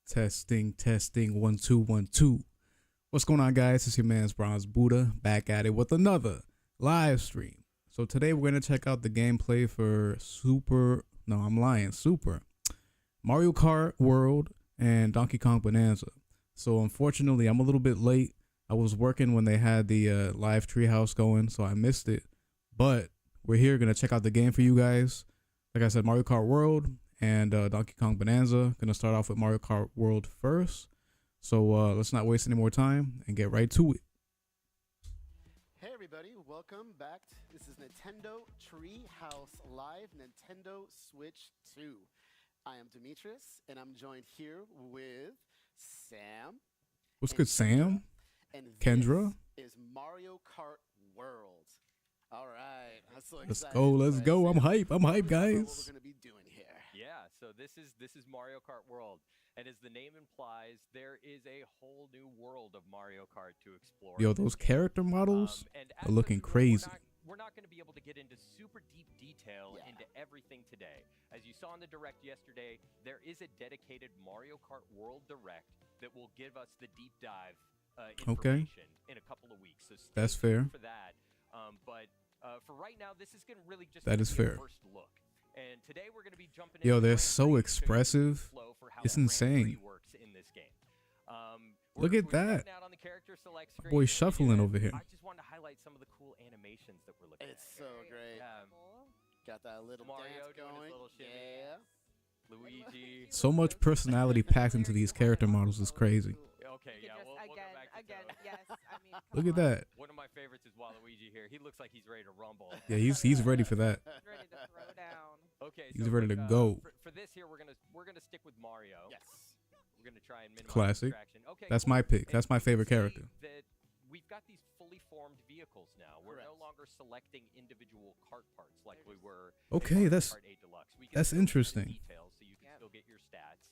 Testing, testing, 1 2 1 2. What's going on, guys? It's your man's Bronze Buddha back at it with another live stream. So today we're gonna check out the gameplay for Super Mario Kart World and Donkey Kong Bonanza. So unfortunately, I'm a little bit late. I was working when they had the live Treehouse going, so I missed it. But we're here gonna check out the game for you guys. Like I said, Mario Kart World and Donkey Kong Bonanza. Gonna start off with Mario Kart World first. So let's not waste any more time and get right to it. Hey everybody, welcome back. This is Nintendo Treehouse Live Nintendo Switch 2. I am Demetrius, and I'm joined here with Sam. What's good, Sam? And Kendra? this is Mario Kart World. All right, I'm so Let's excited. go, let's go. I'm hype, What we're guys. gonna be doing here. Yeah, so this is Mario Kart World, and as the name implies, there is a whole new world of Mario Kart to explore. Yo, those character models and are looking crazy. We're not going to be able to get into super deep detail into everything today. As you saw in the Direct yesterday, there is a dedicated Mario Kart World Direct that will give us the deep dive information in a couple of weeks. So stay That's tuned fair. for that. But for right now, this is going to really just That is be a fair. first look. And today we're going to be jumping Yo, into they're Grand so Prix, expressive. flow for how It's Grand insane. Prix works in this game. Look at We're that. starting out on the character select My screen. boy shuffling over here. I just wanted to highlight some of the cool animations that we're looking It's at. so great. Got that little Mario dance doing his going. little shimmy. Yeah. Luigi. So much personality packed into these character models is crazy. Okay, yeah, we'll go back to again, those. yes. I mean, Look at that. One of my favorites is Waluigi here. He looks like he's ready to rumble. Yeah, he's ready for that. He's ready to throw down. Okay, He's so ready to go. For this here, we're gonna stick with Mario. Yes. We're gonna try and minimize Classic. distraction. Okay, That's cool. my pick. And That's my you can favorite see character. That we've got these fully formed vehicles now. We're no Correct. longer selecting individual kart parts like we were. Okay, in Mario that's- Kart 8 Deluxe. We can that's still get the interesting. Details, so you can still get your stats.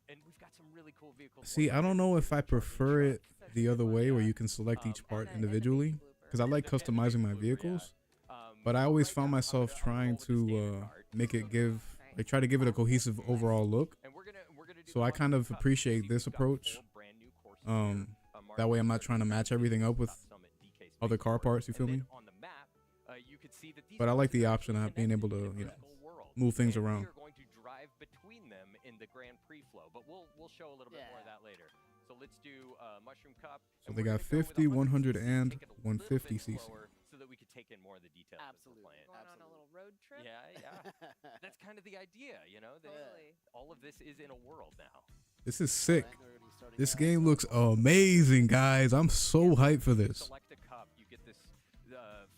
And we've got some really cool vehicles. See, I don't know if I prefer it the other way where you can select each part individually, because I like customizing my vehicles. But I always found myself trying to make it try to give it a cohesive overall look. So I kind of appreciate this approach. That way I'm not trying to match everything up with other car parts, you feel me? But I like the option of being able to, move things around. We're going to drive between them in the Grand Prix flow, but we'll show a little bit more of that later. So let's do Mushroom Cup. So they got 50, 100, and 150 cc. So that we could take in more of the details. Absolutely. Going on a little road trip. Yeah. That's kind of the idea, that Totally. all of this is in a world now. This is sick. This game looks amazing, guys. I'm so hyped for this. Select a cup, you get this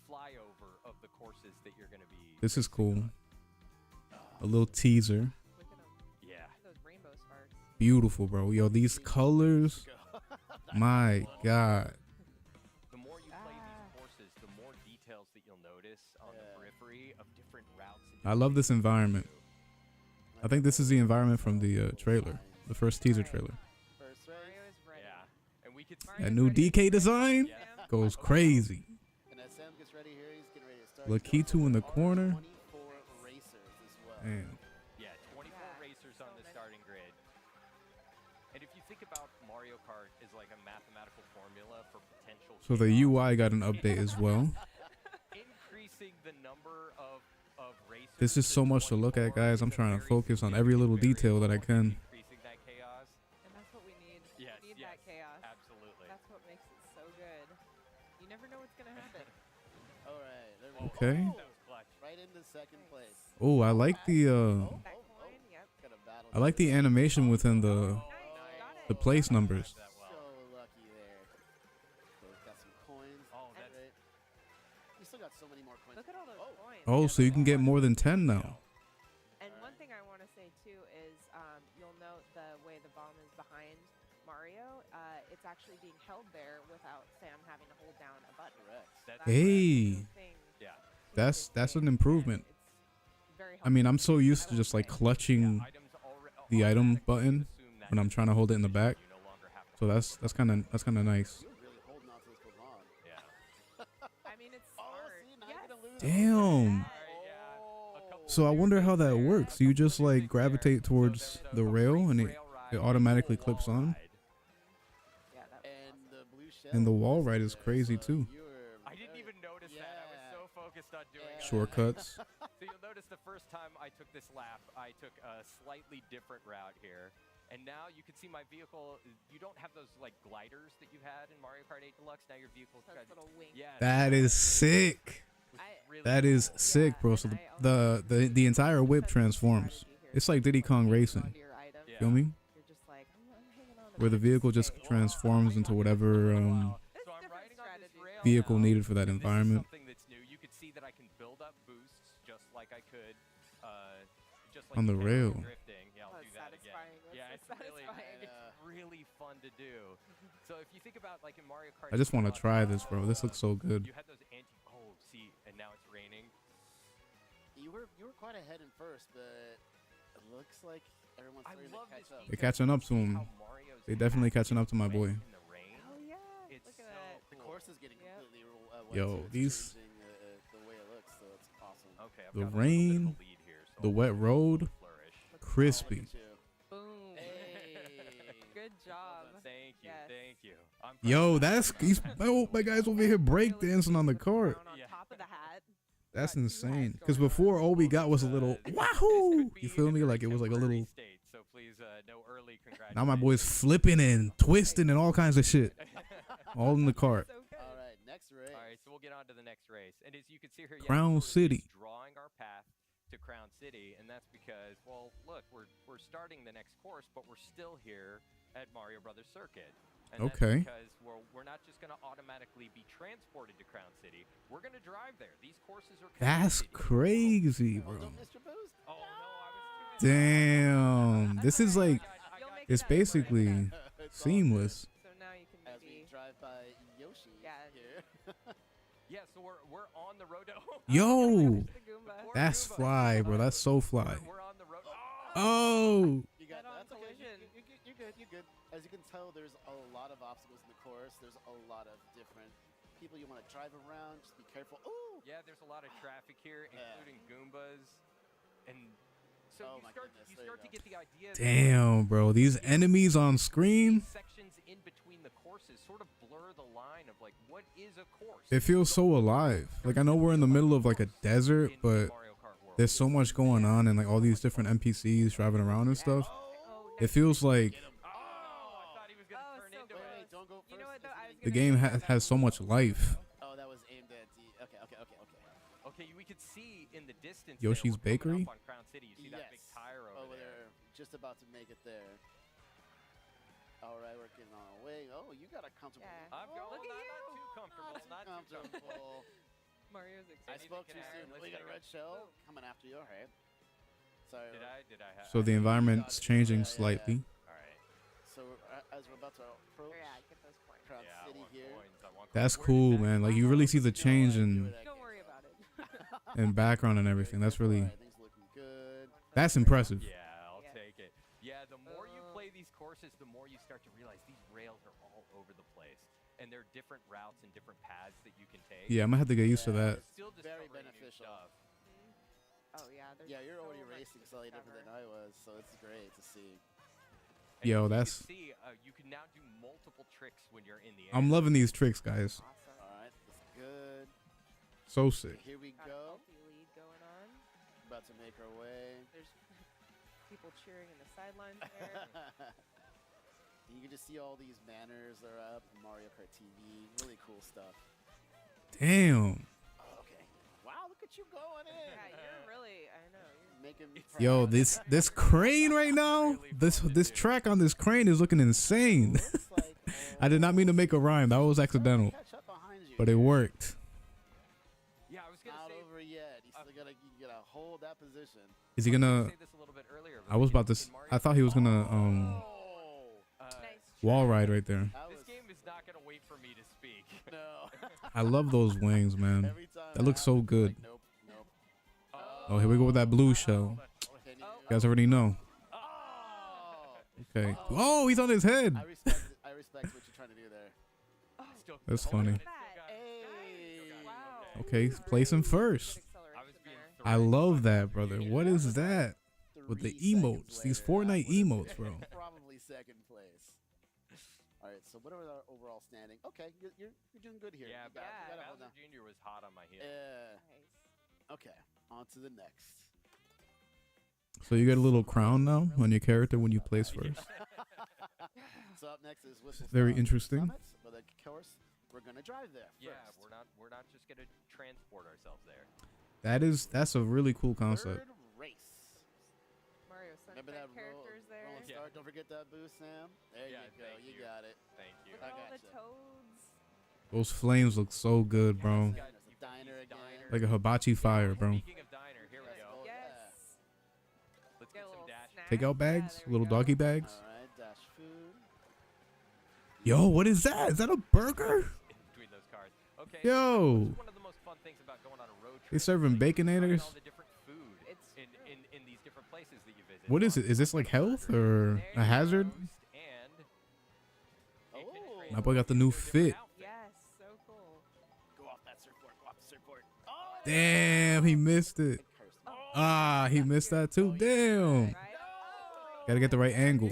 flyover of the courses that you're going to be. This is cool. A little teaser. Look at 'em. Yeah. Those rainbow sparks. Beautiful, bro. Yo, these colors. My God. The more you play these courses, the more details that you'll notice on the periphery of different routes. I love this environment. I think this is the environment from the trailer, the first teaser trailer. First race. Mario is ready. Yeah, and we could see That new DK design Yeah. goes crazy. And as Sam gets ready here, he's getting ready to start. Lakitu in the corner. 24 racers as well. Man. Yeah, 24 Yeah, racers so on the many. starting grid. And if you think about Mario Kart as like a mathematical formula for potential. So the chaos, UI got an update as well. increasing the number of racers. This is so much to look at, guys. I'm trying to focus on every little detail that I can. Increasing that chaos. And that's what we need. Yes, We need yes, that chaos. absolutely. That's what makes it so good. You never know what's going to happen. All right. There we go. Okay. That was clutch. Right into second place. Oh, I like the That coin, yep. Got a battle. I like the animation within the Nice, got it. the place numbers. That So well. lucky there. So we've got some coins. Oh, that's Great. We still got so many more coins. Look at all those coins. Oh, so you can get more than 10 now. And one thing I want to say too is you'll note the way the bomb is behind Mario. It's actually being held there without Sam having to hold down a button. Correct. That's That's a Hey. new thing yeah. with That's this an game, improvement. and it's very I mean, I'm so helpful. used I to will just like say. clutching Items the item automatically button assume that when I'm trying to hold it in the back. you no longer have to So that's kind of nice. You're really holding on to this for long. Yeah. I mean, it's Oh, smart. see, now Yes. you're gonna lose. Damn. Alright, yeah. A couple So I wonder how that works. Do you just like gravitate towards the rail and it It automatically clips on. Yeah, that was And awesome. the blue shell. And the wall was ride is there, crazy so too. you were I didn't very- even notice that. I was so focused on doing Yeah. Shortcuts. So you'll notice the first time I took this lap, I took a slightly different route here. And now you can see my vehicle, you don't have those like gliders that you had in Mario Kart 8 Deluxe. Now your vehicle's Those got, little wings. yeah, That is sick. which I- really That is cool. sick, Yeah, bro. and So I also the entire whip such a transforms. strategy here. It's like Diddy Like, Kong you hold Racing. onto your item, Yeah. Feel me? You're just like, I'm hanging on to Where the this vehicle to just stay. transforms into whatever Wow. It's So I'm different riding on this strategies. rail vehicle now, needed for that and environment. This is something that's new. You could see that I can build up boosts just like I could, just like On you the can rail. with drifting. Yeah, I'll Oh, do it's that again. satisfying. That's Yeah, so it's really, satisfying. it's really fun to do. So if you think about like in Mario Kart, I just want to Deluxe, try this, bro. This looks so good. You had those oh, see, and now it's raining. You were quite ahead in first, but it looks like everyone's I starting love to catch this up. They're catching up to him. How Mario's They definitely happy catching up to my when boy. in the rain. Oh yeah, It's look at so that. The cool. course is getting Yep. completely wet, Yo, so it's these- changing, the way it looks, so it's awesome. Okay, I've The got a little bit of rain, a lead here, so the I'll wet let road, it flourish. Oh, crispy. look at you. Boom. Hey. Good job. Thank you, Yes. thank you. I'm proud Yo, of that's that. he's oh my guy's over here breakdancing on the cart. Crown on Yeah. top of the hat. That's Got two insane. hats Because going on. before all we got was a little This wahoo. could be You feel in me? a Like it very was like a temporary little. state, so please, no early Now my boy's congratulations. flipping and twisting and all kinds of shit, all in the cart. So good. All right, next race. All right, so we'll get on to the next race. And as you can see here, yeah, Crown we're City. just drawing our path to Crown City, and that's because, well, look, we're starting the next course, but we're still here at Mario Brothers Circuit. And Okay. That's because we're not just going to automatically be transported to Crown City. We're going to drive there. These courses are That's connected. crazy, Oh, bro. don't miss your boost. Oh, no, I was too busy. Damn, this is like You'll make it's it up, you'll make it basically up. It's all good. seamless. So now you can As we maybe. drive by Yoshi Yeah. here. Yeah, so we're on the road. Yo, The Goomba. Poor that's Goomba. fly, bro. That's so fly. We're on the road. Oh, You got Head-on that's okay. collision. You're good. You're good. As you can tell, there's a lot of obstacles in the course. There's a lot of different people you want to drive around. Just be careful. Ooh. Yeah, there's a lot of traffic here, Yeah. including Goombas, and so Oh you my start goodness, you there you start to go. get the idea. damn, bro. These enemies on screen. Sections in between the courses sort of blur the line of like what is a course. It feels so alive. Like I know we're in the middle of like a desert, in but Mario Kart World. there's so much going on and like all these different NPCs driving around and stuff. Oh, It feels like Get him. Oh, I thought he was gonna Oh, turn so into Wait, it. wait, don't go first. You know what, though? I was the gonna game say has so much life. Oh, that was aimed at D. Okay. Okay, we could see in the distance. Yoshi's there, we're coming Bakery? up on Crown City. You see that big Yes. tire over there. Just about to make it there. All right, we're getting on our way. Oh, you got a comfortable. Yeah. I'm going Look at not, you. not too comfortable. Not too comfortable. Mario's I excited. spoke can too I- soon. let's We got a take red shell coming after you. All right. So. Did I have? So the environment's changing slightly. All right. So as we're about to approach Yeah, get those points. Crown Yeah, I City want here. coins. I want That's coins. Where did cool, that man. come Like you from? really see the change No idea in where that Don't came worry from. about it. in background and everything. That's really Alright, things looking good. that's impressive. Yeah, I'll Yeah. take it. Yeah, the more you play these courses, the more you start to realize these rails are all over the place, and there are different routes and different paths that you can take. Yeah, I'm gonna have to get used to that. It's Still very discovering new beneficial. stuff. Oh yeah. There's Yeah, you're so already much racing to slightly different than discover. I was, so it's great to see. And Yo, you that's- can see you can now do multiple tricks when you're in the air. I'm loving these tricks, guys. Awesome. Alright, that's good. So sick. Here we Got a go. healthy lead going on. About to make our way. There's people cheering in the sidelines there. You can just see all these banners that are up. Mario Kart TV. Really cool stuff. Damn. Oh, okay. Wow, look at you going in. Yeah, you're really. I know. You're Making me Yo, proud. this crane right now. This track on this crane is looking insane. Looks like, I did not mean to make a rhyme. That was accidental, catch up behind you but it here. worked. Yeah, I was gonna Not say. over yet. You still gotta hold that position. Is he I was gonna? say this a little bit earlier, but I was in- about to. in Mario I thought he was gonna Oh, nice. wall try. ride right there. that This was game is not gonna wait for me to speak. no. I love those wings, man. Every time That looks so happens, good. Like, nope, nope. Oh, here we go with that blue shell. Can you- You guys already know. Oh. Okay. Oh, he's on his head. I respect what you're trying to do there. Still- That's hold on, funny. it still got it. Hey. Wow. Okay, Very placing good first. acceleration I was being there. I threatened love by that, my brother. creator. What is that? With the 3 seconds emotes, these later, I Fortnite would've emotes, bro. Probably second place. All right, so what are our overall standing? Okay, you're doing good here. Yeah, you gotta hold Bowser down. Jr. was hot on my heels. Yeah. Nice. Okay, on to the next. So you get a little crown now on your character when you place first. So up next is Whistle Very Stop interesting. Summit, but of course we're gonna drive there Yeah, first. we're not just gonna transport ourselves there. That's a really cool concept. Third race. Mario Remember Sunshine that characters there. rolling Yeah. start? Don't forget that boost, Sam. There Yeah, you go. thank You you. got it. Thank you. Look I at all the gotcha. toads. Those flames look so good, bro. There's a diner again. Like a hibachi fire, bro. Speaking of diner, here we Let's go. go. Yes. Let's Get get a some little dash. snack. Take out bags, there we little go. doggy bags. All right, dash food. Yo, what is that? Is that a burger? In between those cars. Okay. Yo. What's one of the most fun things about going on a road trip? They serving is, like, trying baconators? all the different food It's in, true. in these different places that you visit. What is it? Is this like health or a hazard? And Oh. My boy got the new fit. Yes, so cool. Go off that surfboard. Go off the surfboard. Oh, Damn, he missed it. it cursed me. Ah, he missed that too. Damn. Right? Gotta get the right angle.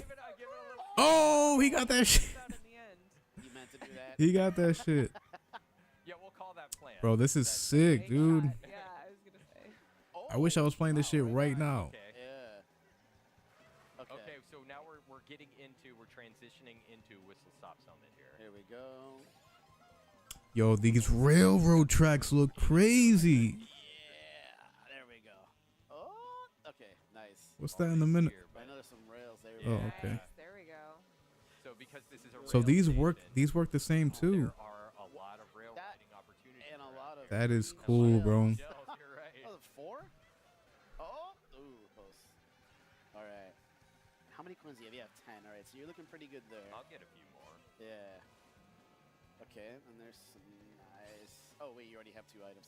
Oh, he got that shit. Out in the end. You meant to do that? He got that shit. Yeah, we'll call that plan. Bro, this is That's- sick, Great dude. shot. Yeah, I was gonna say. Oh, I wish I was playing this shit wow, right now. Okay. Yeah. Okay. Okay, so now we're transitioning into Whistle Stop Summit here. Here we go. Yo, these railroad tracks look crazy. Yeah. There we go. Oh. Okay. Nice. What's that in the minute? Here, I but- know there's some rails there. Oh, Yeah. okay. Nice, there we go. So because this is a So rail these work station, the same too. There are a lot of rail That- riding opportunities. And a around lot of. here. That is green cool, shells. bro. Shells, you're right. Oh, 4? Oh. Ooh, close. All right. How many coins do you have? You have 10. All right, so you're looking pretty good there. I'll get a few more. Yeah. Okay, and there's some nice. Oh wait, you already have 2 items.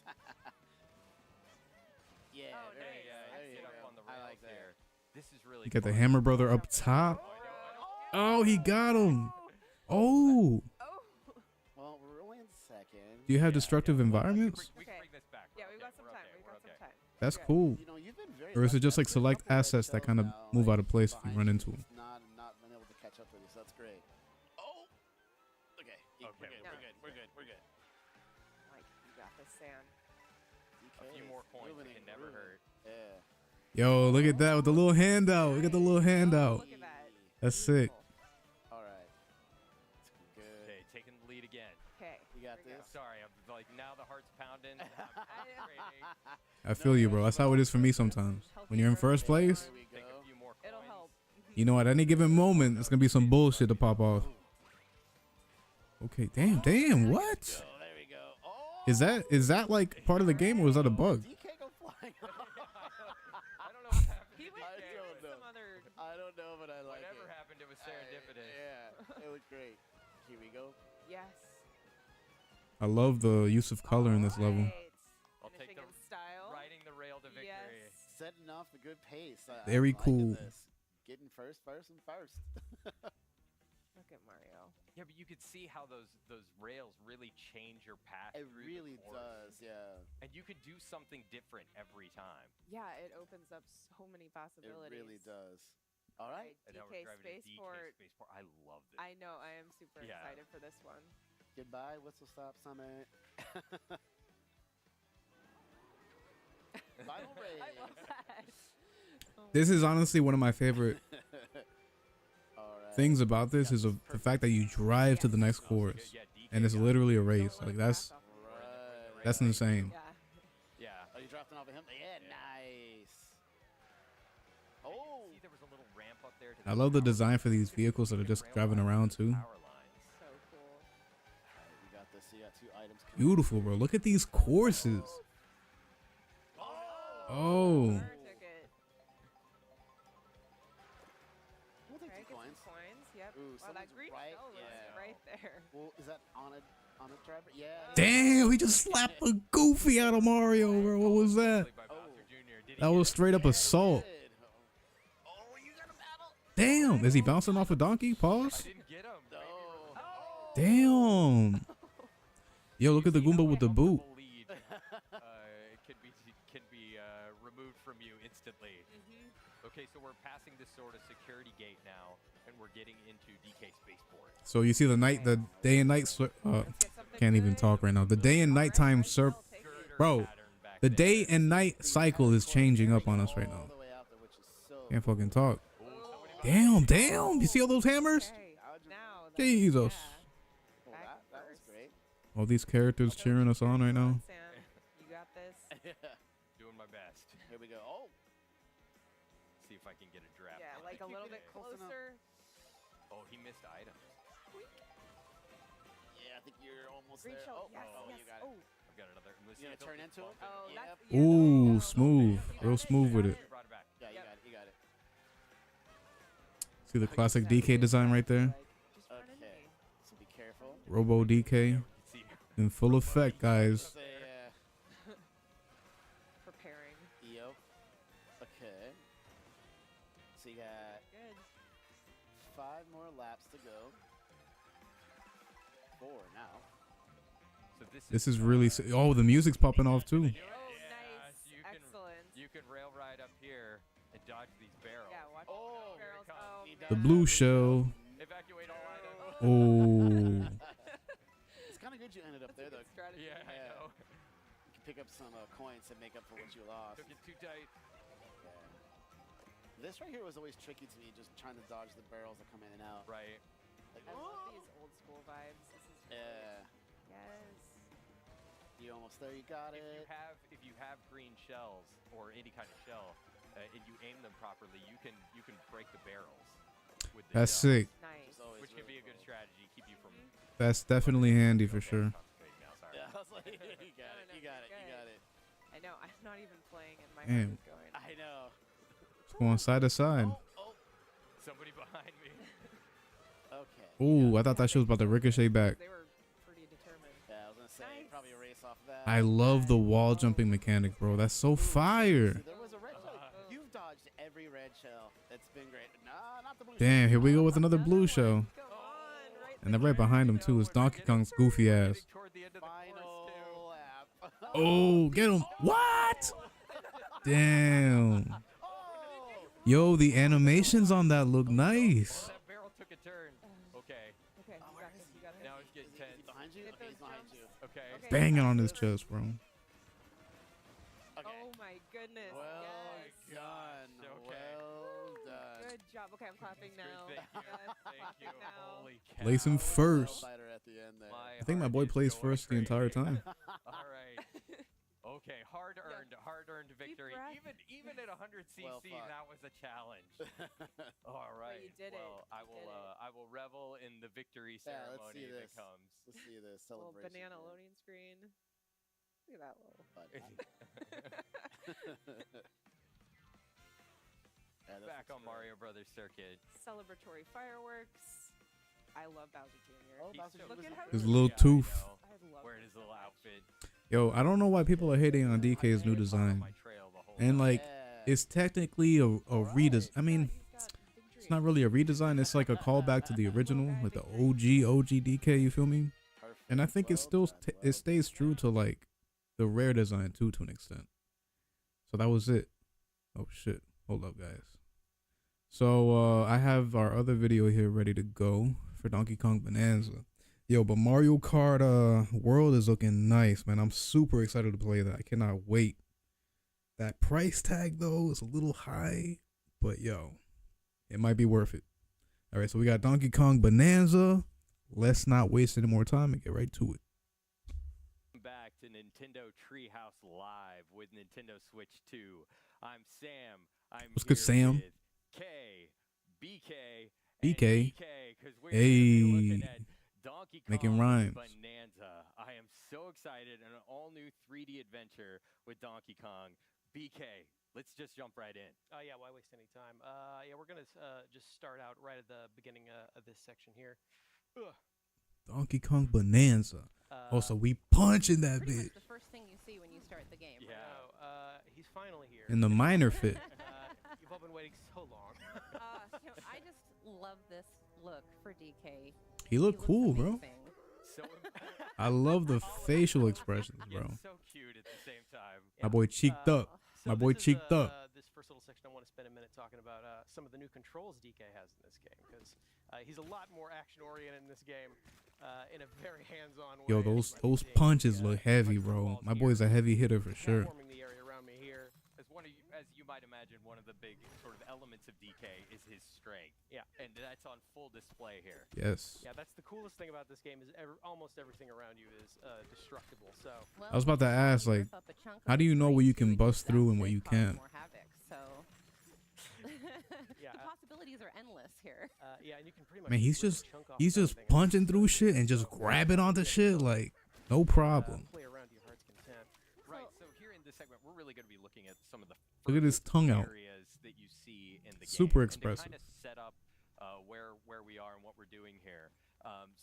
Yeah. Oh, there nice. you go. Let's There you get go. up on the I rails like that. here. This is really You got the fun. Hammer Brother up top. Oh, he got him. Oh, Oh. Well, we're only in second. do you have Yeah, destructive yeah. environments? We can Okay. bring this back. Yeah, We're we've okay, got some we're time. okay, We've we're got some okay. time. That's Okay. cool. You know, you've been very. Or is it lucky. just like There's a select couple of assets that shells kind of now, move like, out of place if you behind run into them? It's not been able to catch up with you, so that's great. Oh. Okay. Okay, We're good. no. We're good. We're good. We're good. Like, you got this, Sam. A few more coins Moving can and never grooving. hurt. Yeah. Yo, look at that with the little handout. Look at the little Oh, handout. look at that. That's sick. Beautiful. All right. It's good. Okay, taking the lead again. Okay. You got here we go. this. Sorry, I'm like now the heart's pounding. I'm concentrating. I feel you, bro. That's how it is for me sometimes. When you're in first place, There we Take go. a few more It'll coins. help. you know, at any given moment, it's gonna be some bullshit to pop off. Okay, damn, what? So there we go. Oh. Is that like part of the game or is that a bug? DK go flying. I don't know what happened. He to went DK. there don't with know. some other. I don't know, but I like Whatever it. happened, it was serendipitous. Yeah, it was great. Here we go. Yes. I love the use of color in this level. Right. I'll take Finishing the in style. Riding the rail to victory. Yes. Setting off a good pace. Very I'm liking cool. This. Getting first. Look at Mario. Yeah, but you could see how those rails really change your path. It through really the course. does, yeah. And you could do something different every time. Yeah, it opens up so many It possibilities. really does. All right. And now DK we're driving to DK Spaceport. Spaceport. I love this. I know. I am super Yeah. excited for this one. Goodbye, Whistle Stop Summit. Final race. I love that. Oh This is honestly one of my favorite All right. things about this is the fact that you drive to the next course Yeah, DK and it's got it. literally a Don't race. let Like it that's pass off of you. Right. that's insane. Yeah. Yeah. Oh, you dropped it off of him? Yeah, Yeah. nice. You Oh. can see there was a little ramp up there to I love the power design for lines. these vehicles that are just Rail driving lines, around too. power lines. So cool. All right, you got this. You got 2 items. coming. Beautiful, bro. Look at these courses. Oh. Star ticket. We'll take Okay, 2 get coins. some coins. Yep. Ooh, Wow, that someone's green right- shell was yeah. right there. Well, is that on a driver? Yeah. it is. Damn, he just slapped a goofy out of Mario, bro. What was that? By Oh. Bowser Jr. Did he That get was it? straight up assault. Good. Oh, you got a battle. Damn, is he bouncing off a donkey? I Pause. didn't get him. No. Oh. Damn. Yo, look at the You see Goomba how with the a boot. comfortable lead, can be removed from you instantly. Okay, so we're passing this sort of security gate now, and we're getting into DK Spaceport. So you see the day and night. Can't even talk right now. The day and nighttime bro. The day and night cycle is changing up on us right now. Can't fucking talk. Damn. You see all those hammers? Jesus. That was great. All these characters cheering us on right now. Sam, you got this. Doing my best. Here we go. Oh, See if I can get a draft. Yeah, on like it. a little bit closer. Oh, he missed items. yeah, I think you're almost Green there. shell. Oh, yes, you yes. got it. Oh, I've got another. You gonna turn into it? oh, Yep. that's. Yeah, Ooh, no, smooth. you Real got smooth you with got it. Brought it back. Yeah, you Yep. got it. You got it. See the classic DK design right there? Just run into Okay. me. So be careful. Robo DK You can see in full effect, guys. Say, Preparing. Yep. Okay. So you got Good. 5 more laps to go. 4 now. So This is really. Oh, the music's popping off too. Oh, Yes, nice. you can- Excellent. You can rail ride up here and dodge these barrels. Yeah, watch Oh, the barrels. here it Oh, comes. The man. blue shell. Evacuate all items. Oh. It's kind of good you ended up there, though. Strategy. Yeah, I Yeah. know. You can pick up some coins to make up for what you lost. Took it too tight. Yeah. This right here was always tricky to me, just trying to dodge the barrels that come in and out. Right. Like, I oh! love these old school vibes. This is really- Yeah. Yes. You almost there. You got it. If you have green shells or any kind of shell, and you aim them properly, you can break the barrels with the That's shell, sick. Nice. It's always which can really be a good cool. strategy. Keep you from. That's definitely handy for sure. Concentrate now, sorry. Yeah, I was like, you got it. No, You got it. You good. got it. I know. I'm not even playing, and my Damn. heart is going. I know. It's going side to side. Oh. Somebody behind me. Okay. Ooh, I thought that shit was about to ricochet back. They were pretty determined. Yeah, I was gonna say Nice. probably a race off of that. I love the wall jumping mechanic, bro. That's so fire. See, there was a red shell. You've dodged every red shell. It's been great. Nah, not the blue. Damn, here we go with another blue shell. Come on, right And then there. right behind him too is Donkey Kong's goofy ass. Getting toward the end of the course, Final too. lap. Oh, get him. What? Damn. Oh! Yo, the animations on that look nice. That barrel took a turn. Okay. Okay, you where got is this. he? You got this. Now it's getting Is he tense. behind you? Hit Okay, he's those behind jumps. you. Okay. Okay. Banging on his chest, bro. Okay. Oh my goodness. Well yes. done. Okay. Well done. Good job. Okay, I'm clapping now. Thank you. Yes, Thank you. now. Holy cow. Place him first. Nail biter at the end there. I think my boy plays first the entire time. All right. Okay, hard-earned victory. breath. Even at 100 cc, Well fought. that was a challenge. All right. you did it. Well, I will. did it. I will revel in the victory Yeah, let's ceremony see that this. comes. Let's see this Little celebration. banana here. loading screen. Look at that little. But, yeah, this Back looks on great. Mario Brothers Circuit. Celebratory fireworks. I love Bowser Jr. Oh, He's Bowser so Jr. Look at is how great. His cute little Yeah, I tooth. know. I love Wearing this his little so much. outfit. Yo, I don't know why people are hating on DK's new design. My trail the whole And time. like, Yeah. it's technically a redesign. I mean, He's got it's not really a redesign. It's like a callback to the original, like the OG DK. You feel me? Perfect. And I think it Well still done, it well stays true to like the rare design too, to an extent. So that was it. Oh shit! Hold up, guys. So I have our other video here ready to go for Donkey Kong Bonanza. Yo, but Mario Kart World is looking nice, man. I'm super excited to play that. I cannot wait. That price tag though is a little high, but yo, it might be worth it. All right, so we got Donkey Kong Bonanza. Let's not waste any more time and get right to it. Back to Nintendo Treehouse Live with Nintendo Switch 2. I'm Sam. What's good, Sam? With K, BK, BK. because we're gonna be looking Hey. at Donkey Kong Making rhymes. Bonanza. I am so excited, an all-new 3D adventure with Donkey Kong. BK, let's just jump right in. Yeah, why waste any time? Yeah, we're gonna just start out right at the beginning of this section here. Donkey Kong Bonanza. Also, we punching that Pretty bitch much the first thing you see when you start the game. Yeah. He's finally here. in the minor fit. You've all been waiting so long. I just love this look for DK. He look looks cool, bro. amazing. So I love the facial expressions, yet bro. so cute at the same time. My boy cheeked up. My boy this is, cheeked up. This first little section section, I want to spend a minute talking about some of the new controls DK has in this game, because he's a lot more action-oriented in this game, in a very hands-on way. Yo, those punches look heavy, bro. My boy's a heavy hitter for sure. Platforming the area around me here. As you might imagine, one of the big sort of elements of DK is his strength. Yeah. And that's on full display here. Yes. Yeah, that's the coolest thing about this game is almost everything around you is destructible. So I was about to ask, like, how do you know what you can bust through and what you can't? The possibilities are endless here. yeah, and you can pretty much Man, he's rip a just chunk off punching anything and through shit and just grabbing onto shit like no problem. play around to your heart's content. Right. So here in this segment, we're really going to be looking at some of the Look at his tongue out. areas that you see in the Super game. expressive. And to kind of set up where we are and what we're doing here.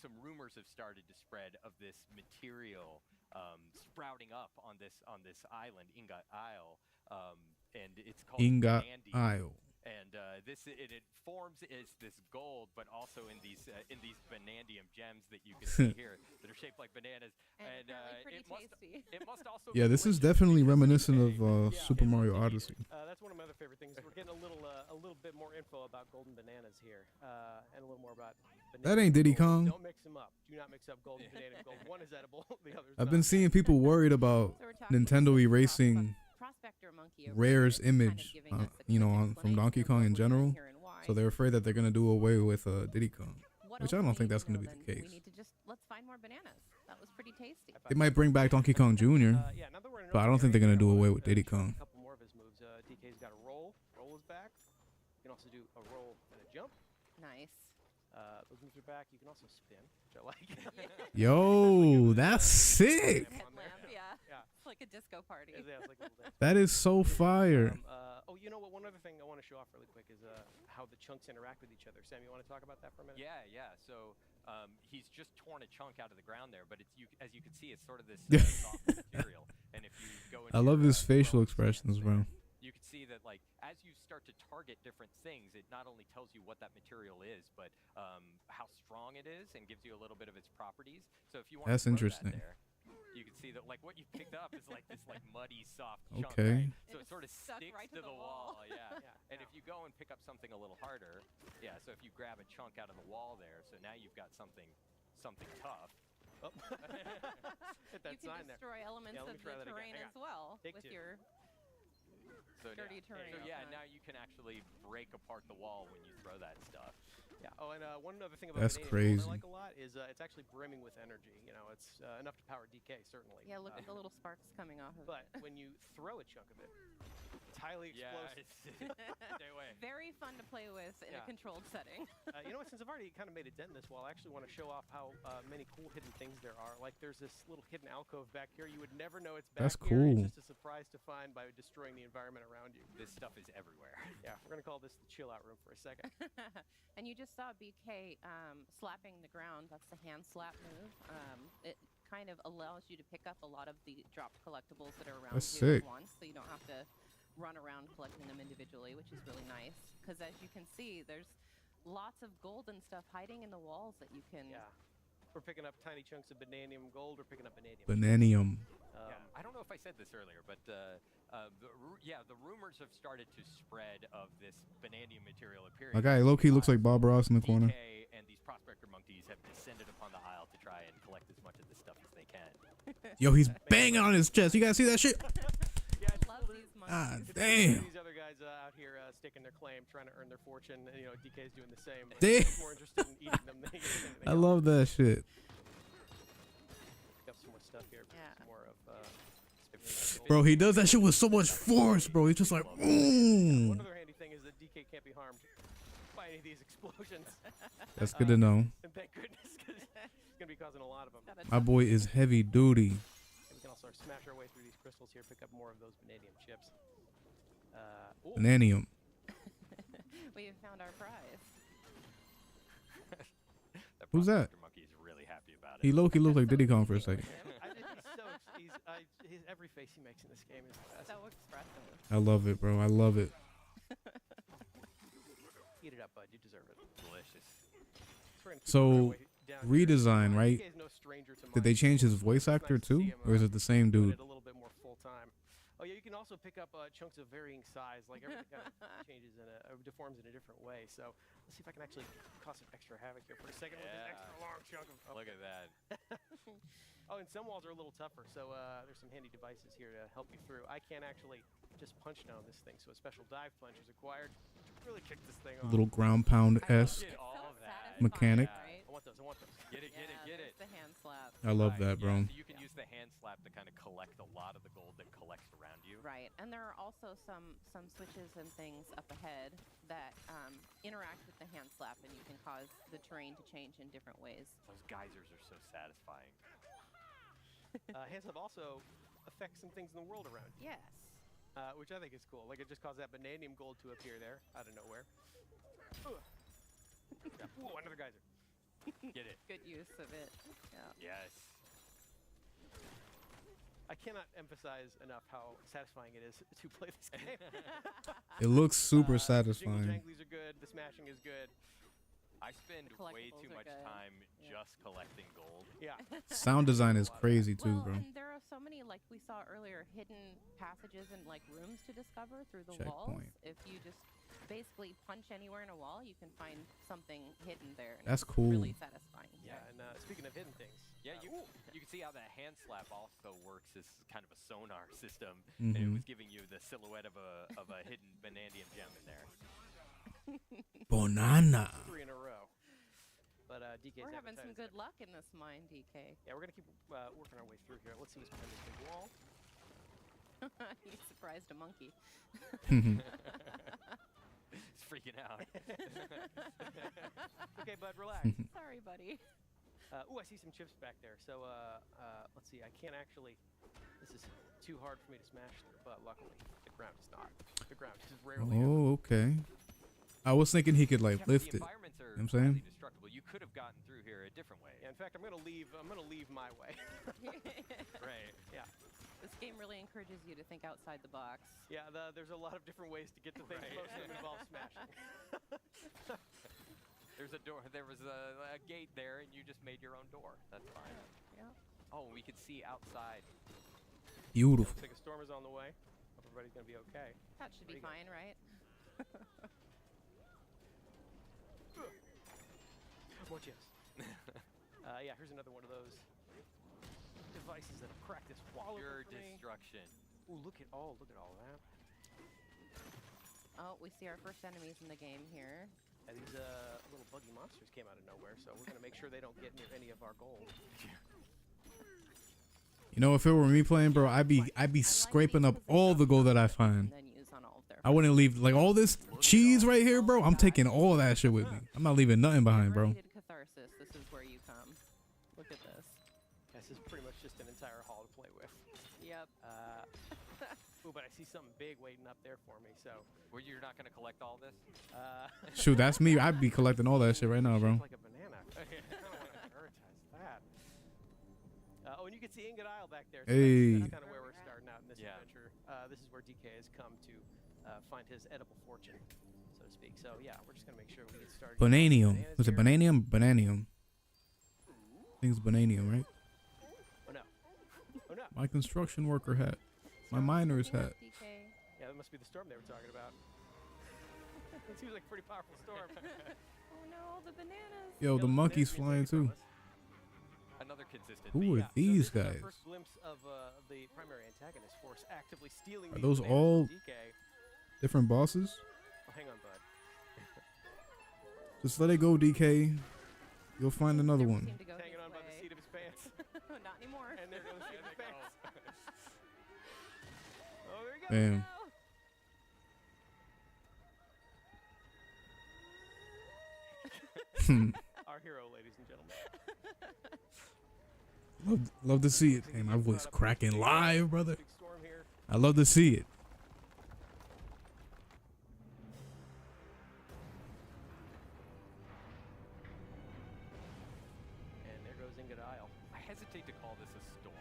Some rumors have started to spread of this material sprouting up on this island, Ingot Isle, and it's called Ingot banandium. Isle. And it forms as this gold, but also in these banandium gems that you can see here that are shaped like bananas. And pretty tasty. It must also. Yeah, be this is delicious definitely because reminiscent DK of Super Mario Odyssey. That's one of my other favorite things. We're getting a little bit more info about golden bananas here, and a little more about. That ain't Diddy Kong. Don't mix them up. Do not mix up golden banana and gold. One is edible, the other is I've not. been seeing people worried about So we're talking Nintendo erasing Prospector Monkey over Rare's here, kind of image, giving us a you know, quick from explanation Donkey of Kong what in we're doing general. here and why. So they're afraid that they're gonna do away with Diddy Kong, What which else I do don't we think need that's to gonna know be the then? case. We need to let's find more bananas. That was pretty tasty. They might bring back Donkey Kong Jr., Yeah, now that we're in but I another don't think they're area gonna do here, away I with wanna Diddy show Kong. A couple more of his moves. DK's got a roll. Roll is back. You can also do a roll and a jump. Nice. Those moves are back. You can also spin, which I like. Yo, that's sick. Headlamp, yeah. Yeah. It's like a disco party. Yeah, it's like a little dance. That is so fire. You know what? One other thing I want to show off really quick is how the chunks interact with each other. Sam, you want to talk about that for a minute? Yeah. So he's just torn a chunk out of the ground there, but as you can see, it's sort of this soft material. And if you go into I love your, his facial Chrome expressions, scans there, bro. you can see that, like, as you start to target different things, it not only tells you what that material is, but how strong it is, and gives you a little bit of its properties. So if you want That's to throw interesting. that there, you can see that, like, what you picked up is like this muddy, soft chunk. Okay. Right? So it sort of stuck sticks right to to the the wall. wall. Yeah. And if you go and pick up something a little harder, so if you grab a chunk out of the wall there, so now you've got something tough. Oh. Hit that You can sign there. destroy elements Yeah, let of me try the that again. terrain Hang as well Take with two. your So dirty terrain. So yeah, outside. now you can actually break apart the wall when you throw that stuff. Yeah. Oh, and one other thing about That's Banana Gold crazy. I like a lot is it's actually brimming with energy. You know, it's enough to power DK certainly. Yeah, look at the little sparks coming off of But when you throw a chunk of it, it's highly explosive. Stay away. Very fun to play with in a Yeah. controlled setting. You know what? Since I've already kind of made a dent in this wall, I actually want to show off how many cool hidden things there are. Like there's this little hidden alcove back here. You would never know it's back That's here. cool. It's just a surprise to find by destroying the environment around you. This stuff is everywhere. Yeah, we're gonna call this the chill out room for a second. And you just saw BK slapping the ground. That's the hand slap move. It kind of allows you to pick up a lot of the dropped collectibles that are around That's you sick. at once, so you don't have to run around collecting them individually, which is really nice. Because as you can see, there's lots of gold and stuff hiding in the walls that you can. Yeah, we're picking up tiny chunks of bananium gold. We're picking up bananium. Bananium. I don't know if I said this earlier, but the rumors have started to spread of this bananium material appearing. My guy low-key looks like Bob Ross in the corner. DK and these prospector monkeys have descended upon the isle to try and collect as much of this stuff as they can. Yo, he's banging on his chest. You guys see that shit? Yeah, it's Love cool to- these monkeys. Ah, it's cool to see damn. These other guys out here staking their claim, trying to earn their fortune. And, you know, DK's doing the same. Damn. He's more interested in eating them than anything I else. love that shit. Got some more stuff here. Yeah. Some more of. Bro, he does that shit with so much force, bro. He's just like, One other handy thing is that DK can't be harmed by any of these explosions. That's good to know. And thank goodness, because he's going to be causing a lot of them. Gotta My boy is heavy duty. And we can also smash our way through these crystals here, pick up more of those vanadium chips. Ooh, Bananium. We have found our prize. Who's that? Prospector monkey is really happy about it. He low-key looked like Diddy Kong for a second. his every face he makes in this game is the best. So expressive. I love it, bro. I love it. Eat it up, bud. You deserve it. Delicious. We're gonna keep So, working our way down here. redesign, right? DK is no stranger to Did they mine. change his voice It's nice actor to see too? him, Or is it the same doing dude? it a little bit more full time. Oh yeah, you can also pick up chunks of varying size. Like everything kind of changes deforms in a different way. So let's see if I can actually cause some extra havoc here for a second with this extra long chunk of. Look at that. Oh, and some walls are a little tougher, so there's some handy devices here to help you through. I can't actually just punch down this thing, so a special dive punch is required to really kick this thing off. Little ground pound-esque Get all of that. mechanic. Right? I want those. I want those. Get it, get it, get it. The hand slap. I love Right, that, bro. So you can use the hand slap to kind of collect a lot of the gold that collects around you. Right, and there are also some switches and things up ahead that interact with the hand slap, and you can cause the terrain to change in different ways. Those geysers are so satisfying. Hand slap also affects some things in the world around you. Yes. Which I think is cool. Like it just caused that bananium gold to appear there out of nowhere. Yeah. Whoa, another geyser. Get it. Good use of it. Yeah. Yes. I cannot emphasize enough how satisfying it is to play this game. It looks super The satisfying. jingle janglies are good. The smashing is good. I spend way collectibles too are much good. time Yeah. just collecting gold. Yeah. Sound design is crazy too, Well, bro. and there are so many, like we saw earlier, hidden passages and like rooms to discover through the walls. Checkpoint. If you just basically punch anywhere in a wall, you can find something hidden there. And That's it's cool. Really satisfying. Yeah. And speaking of hidden things. Yeah, you can see how that hand slap also works as kind of a sonar system, Mhm. and it was giving you the silhouette of a hidden vanadium gem in there. Banana. 3 in a row. But DK's We're having some advertised good it. luck in this mine, DK. Yeah, we're gonna keep working our way through here. Let's see what's behind this big wall. You surprised a monkey. It's freaking out. Okay, bud, relax. Sorry, buddy. Ooh, I see some chips back there. So let's see. I can't actually. This is too hard for me to smash through, but luckily the ground is not. The ground is rarely. Oh, okay. I was thinking he could like Yeah, but lift the it. environments are You know what I'm saying? highly destructible. You could have gotten through here a different way. Yeah, in fact, I'm gonna leave my way. Right. Yeah. This game really encourages you to think outside the box. Yeah. There's a lot of different ways to get to things. Right. Most of them involve smashing. There's a door. There was a gate there, and you just made your own door. That's fine. Yeah. Oh, we could see outside. Beautiful. Looks like a storm is on the way. Hope everybody's gonna be okay. That should be Pretty good. fine, right? More chips. Yeah, here's another one of those devices that have cracked this wall Pure open for me. destruction. Ooh, look at all that. Oh, we see our first enemies in the game here. And these little buggy monsters came out of nowhere, so we're gonna make sure they don't get near any of our gold. You know, if it were me playing, bro, I'd be scraping up all the gold that I find. And then use on all of their I wouldn't leave like all this cheese right here, bro. I'm taking all that shit with me. I'm not leaving nothing behind, bro. Needed catharsis. This is where you come. Look at this. This is pretty much just an entire hall to play with. Yep. Ooh, but I see something big waiting up there for me, so. Well, you're not gonna collect all this? Shoot, that's me. I'd be collecting all that shit right now, bro. Shaped like a banana. I don't want to prioritize that. Oh, and you can see Ingot Isle back there. So Hey. that's kind of where we're starting out in this Yeah. adventure. This is where DK has come to find his edible fortune, so to speak. So yeah, we're just gonna make sure we get started. Bananium. Bananas Was it here. bananium? Bananium. I think it's bananium, right? Oh no. Oh no. My construction worker hat. My miner's hat. DK. Yeah, that must be the storm they were talking about. It seems like a pretty powerful storm. Oh no, the bananas. Yo, the Yeah, monkey's bananas flying being taken too. from us. Another consistent Who theme. are Yeah, so these this is our guys? first glimpse of the primary antagonist force actively stealing Are these those bananas all- from DK. Different bosses? Oh, hang on, bud. Just let it go, DK. You'll find another Never one. seem to go Hanging his on by the way. seat of his pants. Not anymore. And there goes the seat of his pants. Oh, there we go. Damn. Our hero, ladies and gentlemen. Love to see it. Hey, my voice cracking live, brother. Big storm here. I love to see it. And there goes Ingot Isle. I hesitate to call this a storm.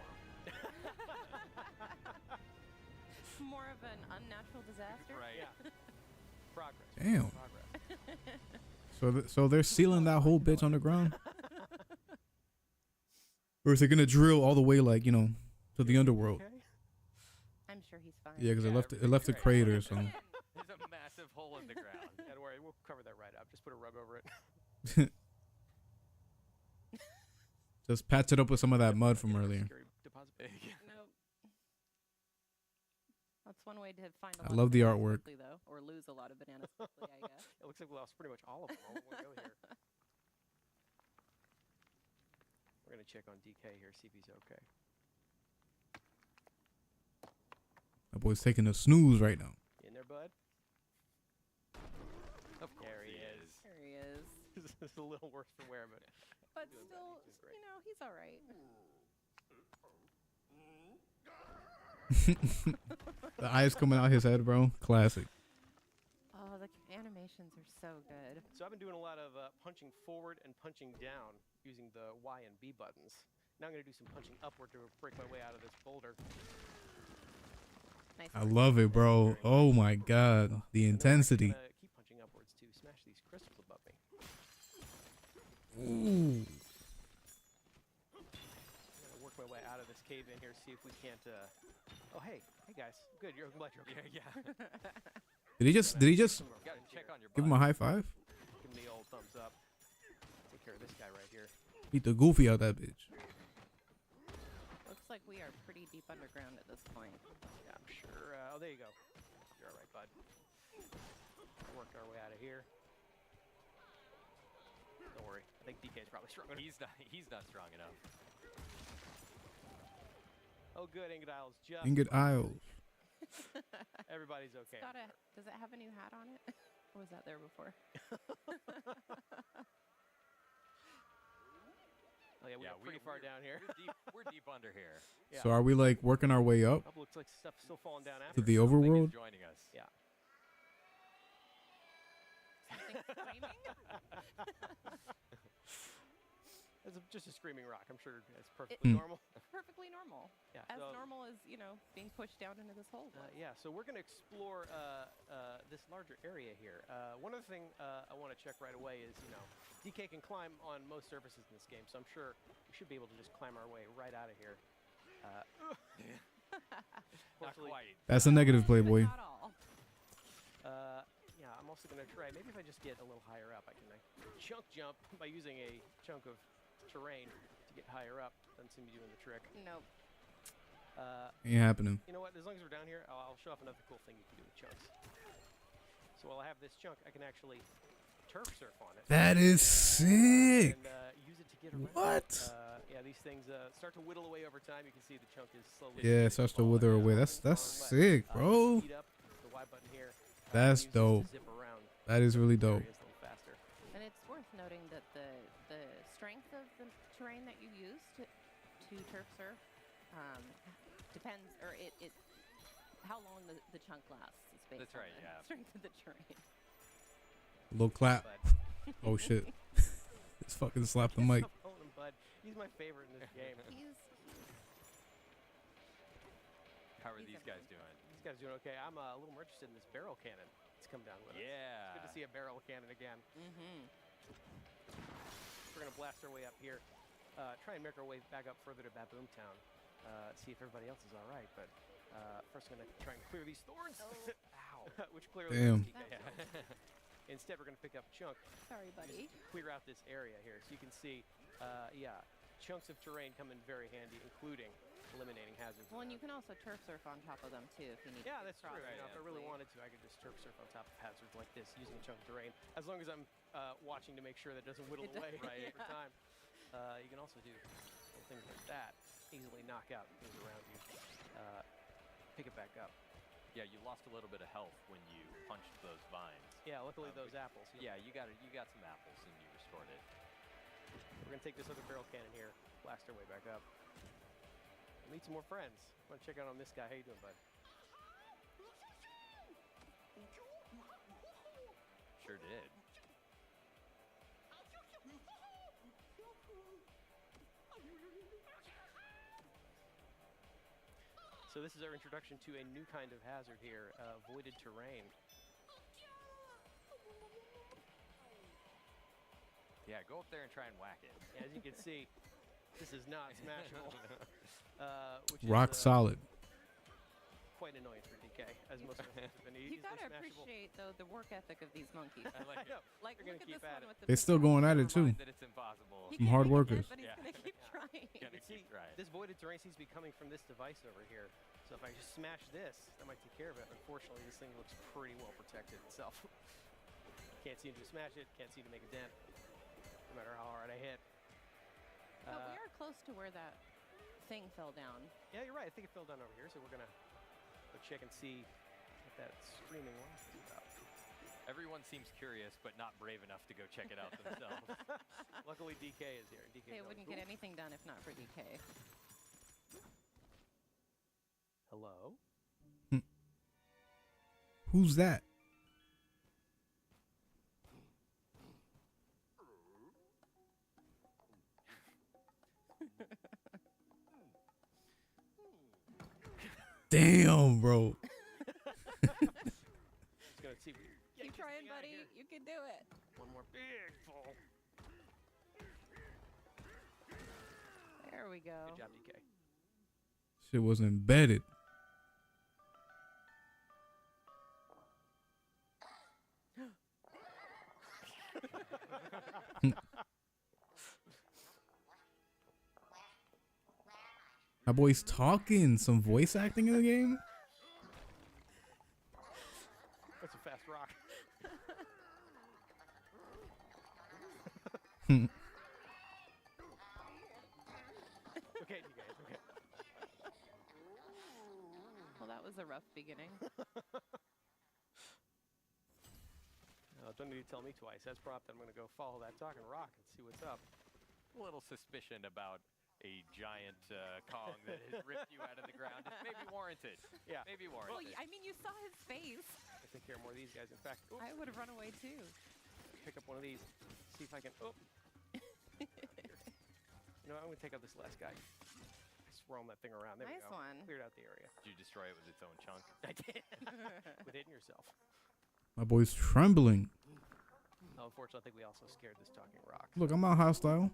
More of an unnatural disaster. Right. Yeah. Progress. Damn. Progress. So they're sealing that whole bitch underground? Or is it gonna drill all the way, like, you know, to the underworld? Okay. I'm sure he's fine. Yeah, because Yeah, it left a crater. So There's a massive hole in the ground. Don't worry, we'll cover that right up. Just put a rug over it. just patch it up with some of that mud from earlier. Scary deposit bag. Nope. That's one way to find a I lot love of the bananas artwork. quickly, though, or lose a lot of bananas quickly, I guess. It looks like we lost pretty much all of them. I won't go here. We're gonna check on DK here, see if he's okay. My boy's taking a snooze right now. You in there, bud? Of course There he is. There he is. This is a little worse for wear, but But doing still, better. He's doing great. you know, he's all right. The eyes coming out his head, bro. Classic. Oh, the animations are so good. So I've been doing a lot of punching forward and punching down using the Y and B buttons. Now I'm going to do some punching upward to break my way out of this boulder. Nice. I work. love it, bro. Oh my god, the And then I'm actually intensity. gonna keep punching upwards to smash these crystals above me. Ooh. I'm going to work my way out of this cave in here, see if we can't... Oh, hey guys. Good, I'm glad you're okay. Yeah. Did he just Gotta check on your give him a high five? Give him the old thumbs up. Take care of this guy right here. Beat the goofy out that bitch. Looks like we are pretty deep underground at this point. Yeah, I'm sure. Oh, there you go. You're all right, bud. Worked our way out of here. Don't worry. I think DK's probably strong enough. He's not strong enough. Oh, good. Ingot Isles just. Ingot Isles. Everybody's okay. Does it have a new hat on it? Or was that there before? Oh, yeah, we're pretty far down here. We're deep under here. Yeah. So are we like working our way up Looks like stuff's still falling down after. to the Something is overworld? joining us. Yeah. Something screaming? It's just a screaming rock. I'm sure it's perfectly normal. Perfectly normal. Yeah. As so, normal as, you know, being pushed down into this hole. yeah, so we're going to explore this larger area here. One other thing I want to check right away is, you know, DK can climb on most surfaces in this game, so I'm sure we should be able to just climb our way right out of here. Not Fortunately, quite. That's a negative, Playboy. Not all. yeah, I'm also going to try, maybe if I just get a little higher up, I can chunk jump by using a chunk of terrain to get higher up. Doesn't seem to be doing the trick. Nope. Ain't happening. You know what? As long as we're down here, I'll show off another cool thing you can do with chunks. So while I have this chunk, I can actually turf surf on it. That is sick. And use it to get around. What? Yeah, these things start to whittle away over time. You can see the chunk is slowly. Yeah, it starts to wither away. That's sick, bro. Speed up the Y button here. That's use this to dope. Zip around That is really dope. areas a little faster. And it's worth noting that the strength of the terrain that you use to turf surf depends, or it how long the chunk lasts is based That's on right, the yeah. strength of the terrain. Little clap. But Oh shit. Just fucking slap the mic. Stop calling him Bud. He's my favorite in this game. How are He's these guys doing? These guys doing okay. I'm a little more interested in this barrel cannon. It's come down with us. Yeah. It's good to see a barrel cannon again. Mm-hmm. We're gonna blast our way up here. Try and make our way back up further to Baboom Town. See if everybody else is all right. But first, we're gonna try and clear these thorns. Ow! Which clearly Damn. is DK. Instead, we're gonna pick up chunk. Sorry, buddy. Clear out this area here, so you can see. Yeah, chunks of terrain come in very handy, including eliminating hazards. Well, and you can also turf surf on top of them too if you need Yeah, to. that's true. cross You know, if I really easily. wanted to, I could just turf surf on top of hazards like this using a chunk of terrain. As long as I'm watching to make sure that it doesn't whittle It does- away Right. over time. You can also do little things like that. Easily knock out things around you. Pick it back up. Yeah, you lost a little bit of health when you punched those vines. Yeah, luckily those apples. Yeah, you got some apples and you restored it. We're gonna take this other barrel cannon here, blast our way back up. Meet some more friends. Want to check out on this guy? How you doing, bud? Sure did. So this is our introduction to a new kind of hazard here, voided terrain. Yeah, go up there and try and whack it. As you can see, this is not smashable. Which Rock is, solid. quite annoying for DK, as most of them have been You easily gotta smashable. appreciate though the work ethic of these monkeys. I like I know. it. Like They're look gonna at keep this at one it. with the. They're still going at it too. Remind that it's impossible. He Some can't hard make it workers. dead, but he's Yeah. gonna keep trying. Gonna See, keep trying. this voided terrain seems to be coming from this device over here. So if I just smash this, that might take care of it. Unfortunately, this thing looks pretty well protected itself. Can't seem to smash it. Can't seem to make a dent, no matter how hard I hit. But we are close to where that thing fell down. Yeah, you're right. I think it fell down over here, so we're gonna go check and see what that screaming laugh is about. Everyone seems curious, but not brave enough to go check it out themselves. Luckily, DK is here. DK They wouldn't get anything done if not for DK. Hello. Who's that? Damn, bro. Just gonna see. Keep trying, buddy. You can do it. One more big fall. There we go. Good job, DK. Shit was embedded. My boy's talking. Some voice acting in the game. That's a fast rock. Okay, DK, it's okay. Well, that was a rough beginning. Don't need to tell me twice. As prompted, I'm gonna go follow that talking rock and see what's up. A little suspicion about a giant Kong that has ripped you out of the ground is maybe warranted. Yeah. Maybe Well, warranted. I mean, you saw his face. I take care of more of these guys. In fact, oops, I would have run away too. pick up one of these. See if I can. Oh. You know, I'm gonna take out this last guy. Just roam that thing around. There Nice we go. one. Cleared out the area. Did you destroy it with its own chunk? I did. With hitting yourself. My boy's trembling. Oh, unfortunately, I think we also scared this talking rock. Look, I'm not hostile.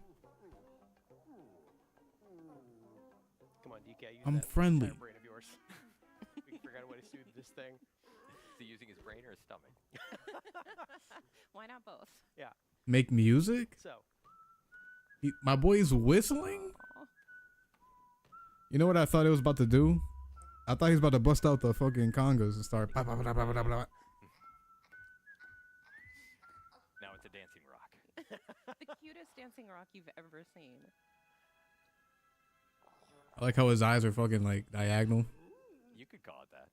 Come on, DK. Use I'm that friendly. entire brain of yours. We can figure out a way to soothe this thing. Is he using his brain or his stomach? Why not both? Yeah. Make music? So, My boy's whistling? Aw. You know what I thought it was about to do? I thought he was about to bust out the fucking congas and start. Blah, blah, blah, blah, blah, blah. Now it's a dancing rock. The cutest dancing rock you've ever seen. I like how his eyes are fucking like diagonal. You could call it that.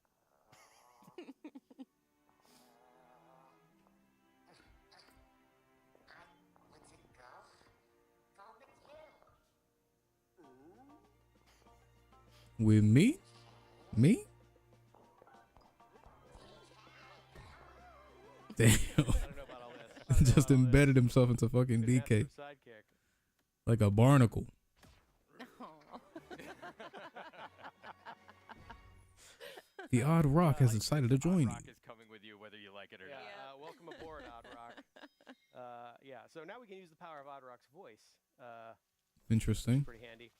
With me? Me? Damn. I don't know about all this. I don't know Just about all embedded this. himself into fucking Couldn't have DK a sidekick. like a barnacle. Aw. The odd rock has Like, decided to join you. Rock is coming with you whether you like it or Yeah. not. Yeah. Welcome aboard, Odd Rock. Yeah. So now we can use the power of Odd Rock's voice. Interesting. Pretty handy.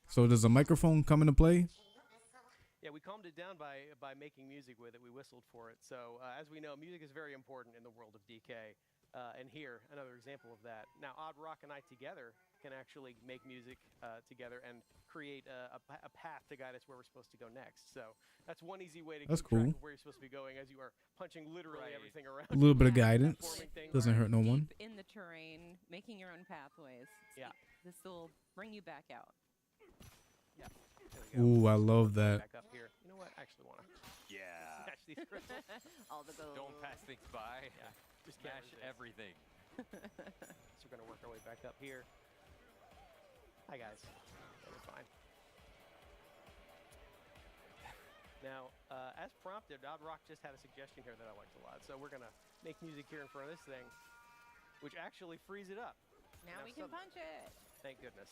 So does a microphone come into play? Yeah, we calmed it down by making music with it. We whistled for it. So as we know, music is very important in the world of DK. And here, another example of that. Now, Odd Rock and I together can actually make music together and create a path to guide us where we're supposed to go next. So that's one easy way to That's keep track cool. of where you're supposed to be going as you are punching literally Right. everything around. A little bit of Yeah, guidance. Forming things. Doesn't hurt no one. Deep in the terrain, making your own pathways. Yeah. This will bring you back out. Yeah. There we go. Ooh, I love that. Back up here. You know what? I actually want to Yeah. smash these crystals. All the gold. Don't pass things by. Yeah. Just Smash can't resist. everything. So we're gonna work our way back up here. Hi guys. Yeah, we're fine. Now, as prompted, Odd Rock just had a suggestion here that I liked a lot. So we're gonna make music here in front of this thing, which actually frees it up. Now Now we can some- punch it. Thank goodness.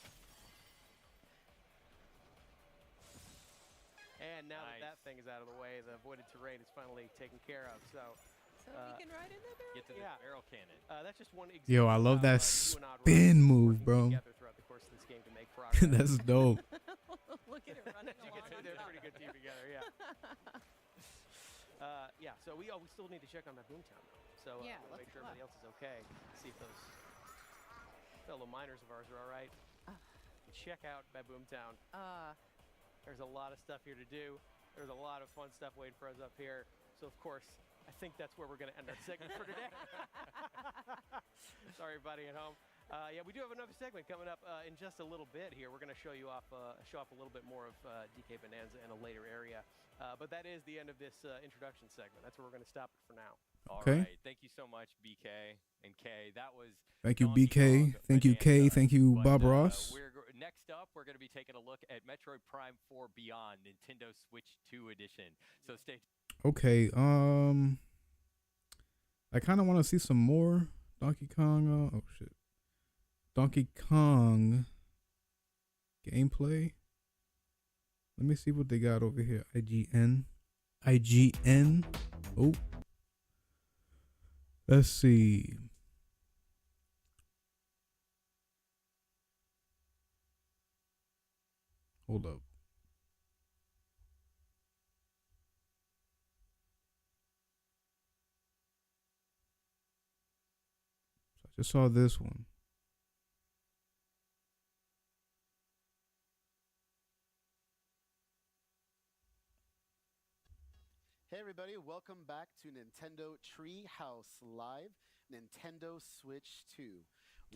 And now Nice. that thing is out of the way, the voided terrain is finally taken care of. So So we can ride in the barrel. Get to the Yeah. barrel cannon. that's just one example. Yo, I of love how, that you and Odd Rock spin are move, working bro. together throughout the course of this game to make progress. That's dope. Look at it running You along can see on they're a top. pretty good team together, yeah. Yeah, so we still need to check on that Boomtown, though. So Yeah, we'll let's make sure look. everybody else is okay. See if those fellow miners of ours are all right. Check out Boomtown. There's a lot of stuff here to do. There's a lot of fun stuff waiting for us up here. So, of course, I think that's where we're going to end our segment for today. Sorry, everybody at home. Yeah, we do have another segment coming up in just a little bit here. We're going to show off a little bit more of DK Bonanza in a later area. But that is the end of this introduction segment. That's where we're going to stop it for now. Okay. All right. Thank you so much, BK and K. That was Thank you, Donkey BK. Kong Thank you, K. Bonanza. Thank you, But, Bob Ross. Next up, we're going to be taking a look at Metroid Prime 4 Beyond Nintendo Switch 2 Edition. So stay. Okay. I kind of want to see some more Donkey Kong. Oh shit. Donkey Kong gameplay. Let me see what they got over here. IGN. Oh. Let's see. Hold up. So I just saw this one. Hey everybody, welcome back to Nintendo Treehouse Live, Nintendo Switch 2.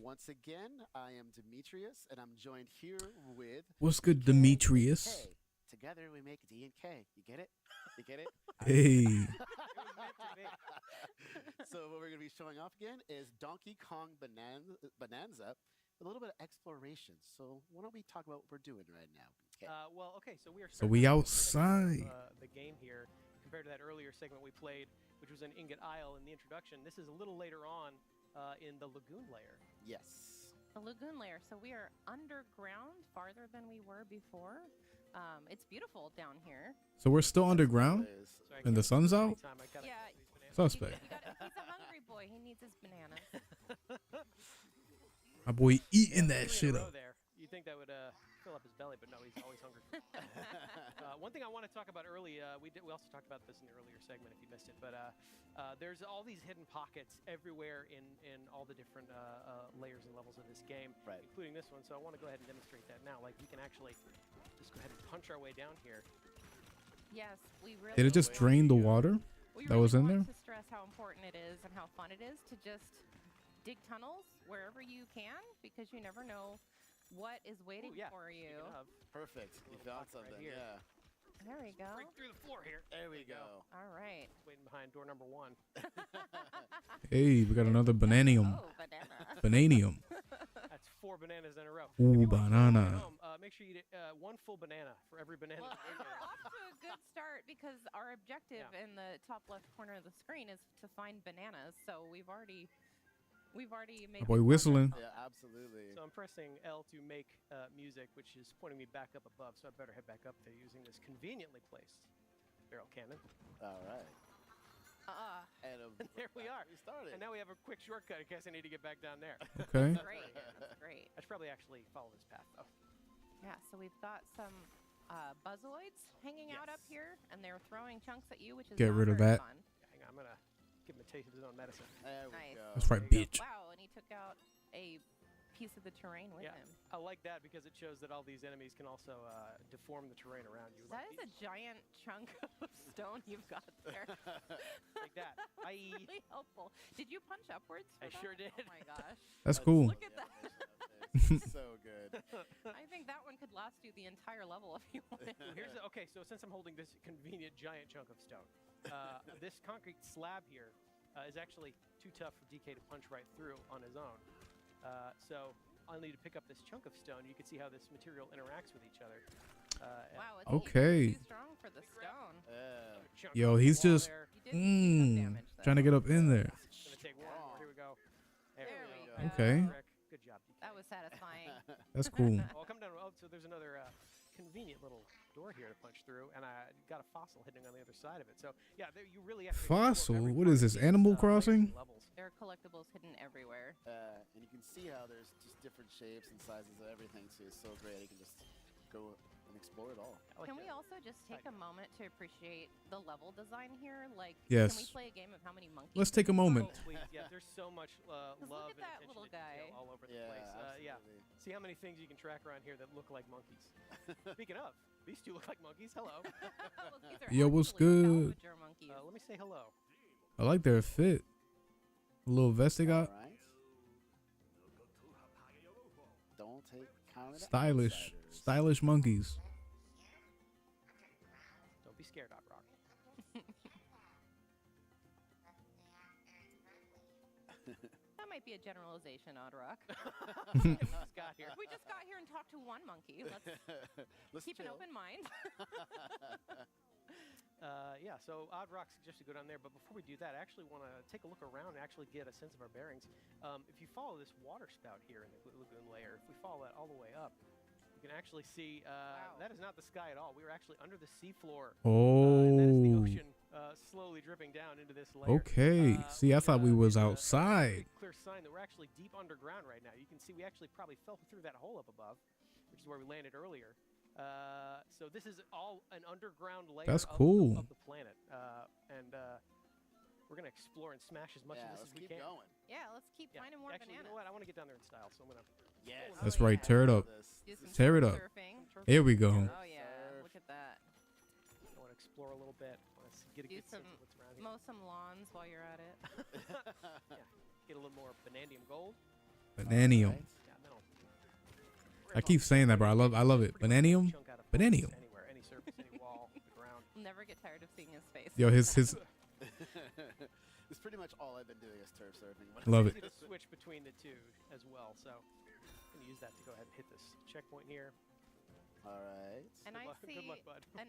Once again, I am Demetrius, and I'm joined here with... What's good, K and Demetrius? K. Together we make D and K. You get it? You get it? Hey. So what we're going to be showing off again is Donkey Kong Bonanza, a little bit of exploration. So why don't we talk about what we're doing right now? Okay. Well, okay, so we are. So we starting off outside. the game here compared to that earlier segment we played, which was an Ingot Isle in the introduction. This is a little later on in the Lagoon layer. Yes. The lagoon layer. So we are underground, farther than we were before. It's beautiful down here. So we're still underground? Sorry, I And the can't sun's spend out? any time. I gotta Yeah. get these bananas. Suspect. He's a hungry boy. He needs his bananas. My boy eating Yeah, that 3 shit in a row up. there. You'd think that would fill up his belly, but no, he's always hungry. One thing I want to talk about early, we also talked about this in the earlier segment if you missed it, but there's all these hidden pockets everywhere in all the different layers and levels of this game, Right. including this one. So I want to go ahead and demonstrate that now. Like we can actually just go ahead and punch our way down here. Yes, we really. Did it just drain the water? we that really was in want there? to stress how important it is and how fun it is to just dig tunnels wherever you can, because you never know what is waiting Ooh, yeah. for you. Speaking of, Perfect. You Little found pocket right something. here. Yeah. There we go. break through the floor here. There we There you go. All right. Waiting behind door number 1. Hey, we got another bananium. Oh, banana. Bananium. That's 4 bananas in a row. Ooh, If you wanna try it at banana. home, make sure you eat one full banana for every banana. Well, that you're we're getting. off to a good start because our objective in the top left corner of the screen is to find bananas. So we've already made. My boy some whistling. progress. Yeah, absolutely. So I'm pressing L to make music, which is pointing me back up above. So I better head back up there using this conveniently placed barrel cannon. All right. And There we are. We started. And now we have a quick shortcut in case I need to get back down there. Okay. Great. That's great. I should probably actually follow this path, though. Yeah. So we've got some buzzoids hanging out up Yes. here, and they're throwing chunks at you, which is Get not rid of very that. Fun. Hang on, I'm going to give him a taste of his own medicine. There we Nice. go. That's right, There you bitch. Wow, and he took out a piece of the terrain with Yeah. him. I like that because it shows that all these enemies can also deform the terrain around you. That like is a these. giant chunk of stone you've got there. Like that. I Really helpful. Did you punch upwards? I for sure that? did. Oh my gosh. That's cool. Look at that. So good. I think that one could last you the entire level if you wanted. Well, here's okay. So since I'm holding this convenient giant chunk of stone, this concrete slab here is actually too tough for DK to punch right through on his own. So I'll need to pick up this chunk of stone. You can see how this material interacts with each other. Wow, it's Okay. too strong for the stone. Chunk Yo, off the he's wall just there. You did do some damage though. trying to get up in there. Gonna take one more. Here we go. There we go. go. Okay. Rick, good job. DK. That was satisfying. That's cool. Oh, I'll come down. Oh, so there's another convenient little door here to punch through, and I got a fossil hidden on the other side of it. So yeah, there, you really have to explore Fossil? every What part is of this, these, Animal layers Crossing? and levels. There are collectibles hidden everywhere. And you can see how there's just different shapes and sizes of everything too. It's so great. You can just go and and explore it all. I like Can we that. also just take a moment to appreciate the level design here? Like, Yes. can we play a game of how many monkeys? Let's take a we can moment. Oh, please. Yeah, there's so much love look at and that attention little to detail guy. all over the Yeah, place. Yeah. absolutely. See how many things you can track around here that look like monkeys. Speaking of, these two look like monkeys. Hello. Well, these are Yo, what's actually good? scavenger monkeys. Let me say hello. I like their fit. The little vest they got. All right. Don't take counter to Stylish. outsiders. Stylish monkeys. Don't be scared, Hot Rock. That might be a generalization, Odd Rock. We just got here. We just got here and talked to one monkey. Let's Let's keep an chill. open mind. Yeah, so Odd Rock suggested go down there, but before we do that, I actually want to take a look around and actually get a sense of our bearings. If you follow this water spout here in the lagoon layer, if we follow that all the way up, you can actually see Wow. that is not the sky at all. We were actually under the seafloor. And that is the Oh. ocean slowly dripping down into this layer. Okay. See, I which, thought we was is a outside. pretty clear sign that we're actually deep underground right now. You can see we actually probably fell through that hole up above, which is where we landed earlier. So this is all an underground layer That's of, cool. of the planet. We're going to explore and smash as much Yeah, of this let's as we keep can. going. Yeah, let's keep Yeah. finding more Actually, bananas. you know what? I want to get down there in style, so I'm going to... Yes. That's Oh, right. yeah. Tear it up. Do some Tear it surf up. surfing. Here we go. Oh yeah, Surf. look at that. I want to explore a little bit. I want to get a Do good sense some of what's around here. Mow some lawns while you're at it. Get a little more bananium gold. Bananium. Yeah, no. I keep saying that, bro. I love it. Bananium. Bananium. Anywhere, any surface, any wall, the ground. Never get tired of seeing his face. Yo, his It's pretty much all I've been doing is turf surfing. Love It's it. easy to switch between the two as well, so I'm going to use that to go ahead and hit this checkpoint here. All right. And I see Good luck, bud. an,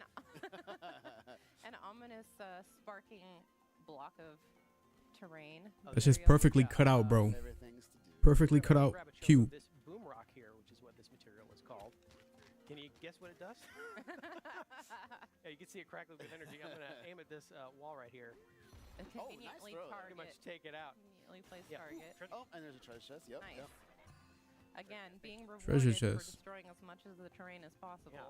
an ominous sparking block of terrain. Oh, That's there just you go. perfectly Yeah, cut out, bro. Favorite things to do. Perfectly Grab cut a- out. grab a chunk of Cute. This boom rock here, which is what this material is called. Can you guess what it does? Yeah, you can see it crackling with energy. I'm going to aim at this wall right here. Conveniently throw. Pretty much target. take it out. Conveniently placed Yeah. target. Oh, and there's a treasure chest. Yep. Nice. Yep. Again, being Treasure rewarded for chest. destroying as much of the terrain as possible. Yeah.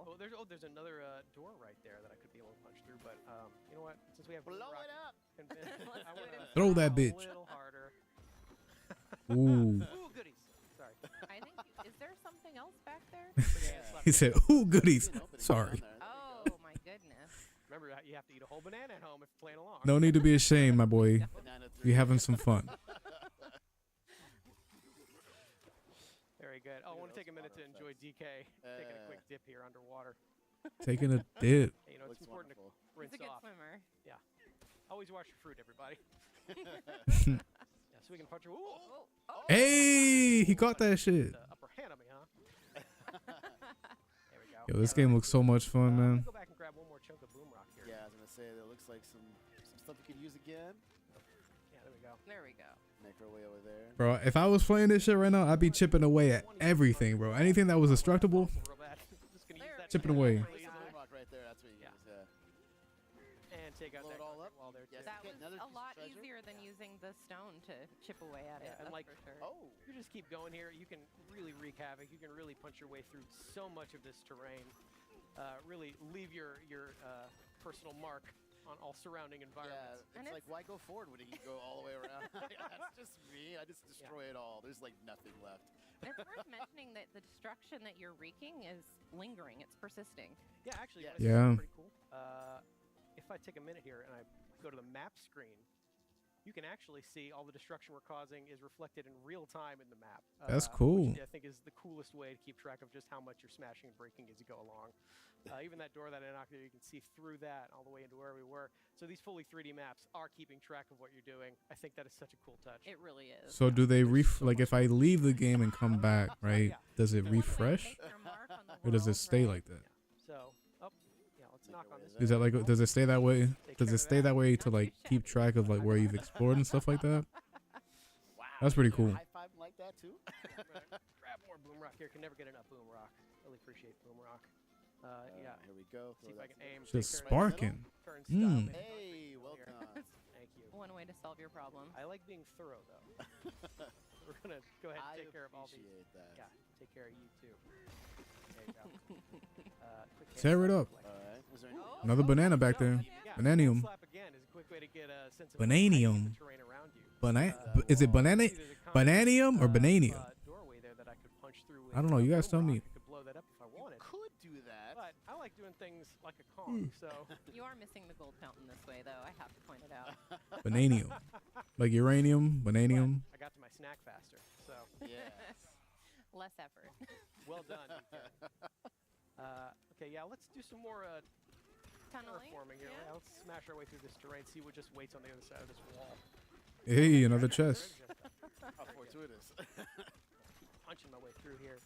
There's another door right there that I could be able to punch through, but you know what? Since we have boom Blow rock, it up. and Let's I do want it to in Throw that a bitch. little harder. Ooh. Ooh, goodies. Sorry. I think. Is there something else back there? He said, "Ooh, goodies." An opening Sorry. down there. Oh my goodness. Remember, you have to eat a whole banana at home if you're playing along. No need to be ashamed, my boy. Banana We having some fun. Very good. Oh, I want to take a minute to Water enjoy DK taking a quick Uh, dip here underwater. Taking a dip. Hey, you know, it's Looks important wonderful. to rinse He's a good off. swimmer. Always wash your fruit, everybody. Yeah, so we can punch her. Ooh! Oh, oh. Hey, he caught that shit. The upper hand on me, huh? There we go. Yo, this game looks so much fun, I'm man. gonna go back and grab one more chunk of boom rock here. Yeah, I was gonna say that looks like some stuff we could use again. Yeah, there we go. There we go. Make our way over there. Bro, if I was playing this shit right now, I'd be chipping away at everything, bro. Anything that was destructible, Real bad. Just gonna use There that Chipping to away. really There's easily. a rock right there. That's what you Yeah. use. Yeah. And take out Blow that it all carpet up. wall there, Yes. too. That get was another a piece of lot treasure? easier than using the stone to chip away at it. Yeah, and That's like- for sure. Oh. You just keep going here. You can really wreak havoc. You can really punch your way through so much of this terrain. Really leave your personal mark on all surrounding Yeah, environments. And it's like it's- why go forward when you can go all the way around? That's just me. I just destroy it all. There's like nothing left. And it's worth mentioning that the destruction that you're wreaking is lingering. It's persisting. Yeah, actually, Yes. what I see is Yeah. pretty cool. If I take a minute here and I go to the map screen, you can actually see all the destruction we're causing is reflected in real time in the map. That's cool. Which I think is the coolest way to keep track of just how much you're smashing and breaking as you go along. Even that door that I knocked there, you can see through that all the way into where we were. So these fully 3D maps are keeping track of what you're doing. I think that is such a cool touch. It really is. So do they like if I leave the game and come back, right? Does it One way to refresh, make your mark on the or does it world, stay right? like that? So, yeah, let's knock on this. Is that like does it stay that way? Take Does care it of stay that way to like keep track of like where you've explored and stuff like that? Wow. That's pretty you cool. High five like that too. I'm gonna grab more boom rock here. Can never get enough boom rock. Really appreciate boom rock. Yeah. Here we go. See if I can aim. Just take care of the sparking. turn stop, Mm. maybe Hey, well here. done. Thank you. One way to solve your problem. I like being thorough, though. We're going to go ahead and take care of all these. appreciate that. Yeah, take care of you, too. There you go. Quick hand Tear it slap up. like All that. right. Was there any? Another banana back there. Yeah, Bananium. slap again is a quick way to get a sense of Bananium. the terrain around you. Is it banana? See, there's a constant, Bananium or bananium? doorway there that I could punch through I don't know, with you a guys tell boom me. rock. I could blow that up if I wanted. Could do that. But I like doing things like a Kong, so You are missing the gold fountain this way, though. I have to point it out. Bananium. Like uranium, bananium. I got to my snack faster. So Yes. Less effort. well done. DK. Okay, yeah, let's do some more Tunneling. terraforming here. Yeah. Yeah, let's smash our way through this terrain, see what just waits on the other side of this wall. Hey, another chest. How fortuitous. Punching my way through here.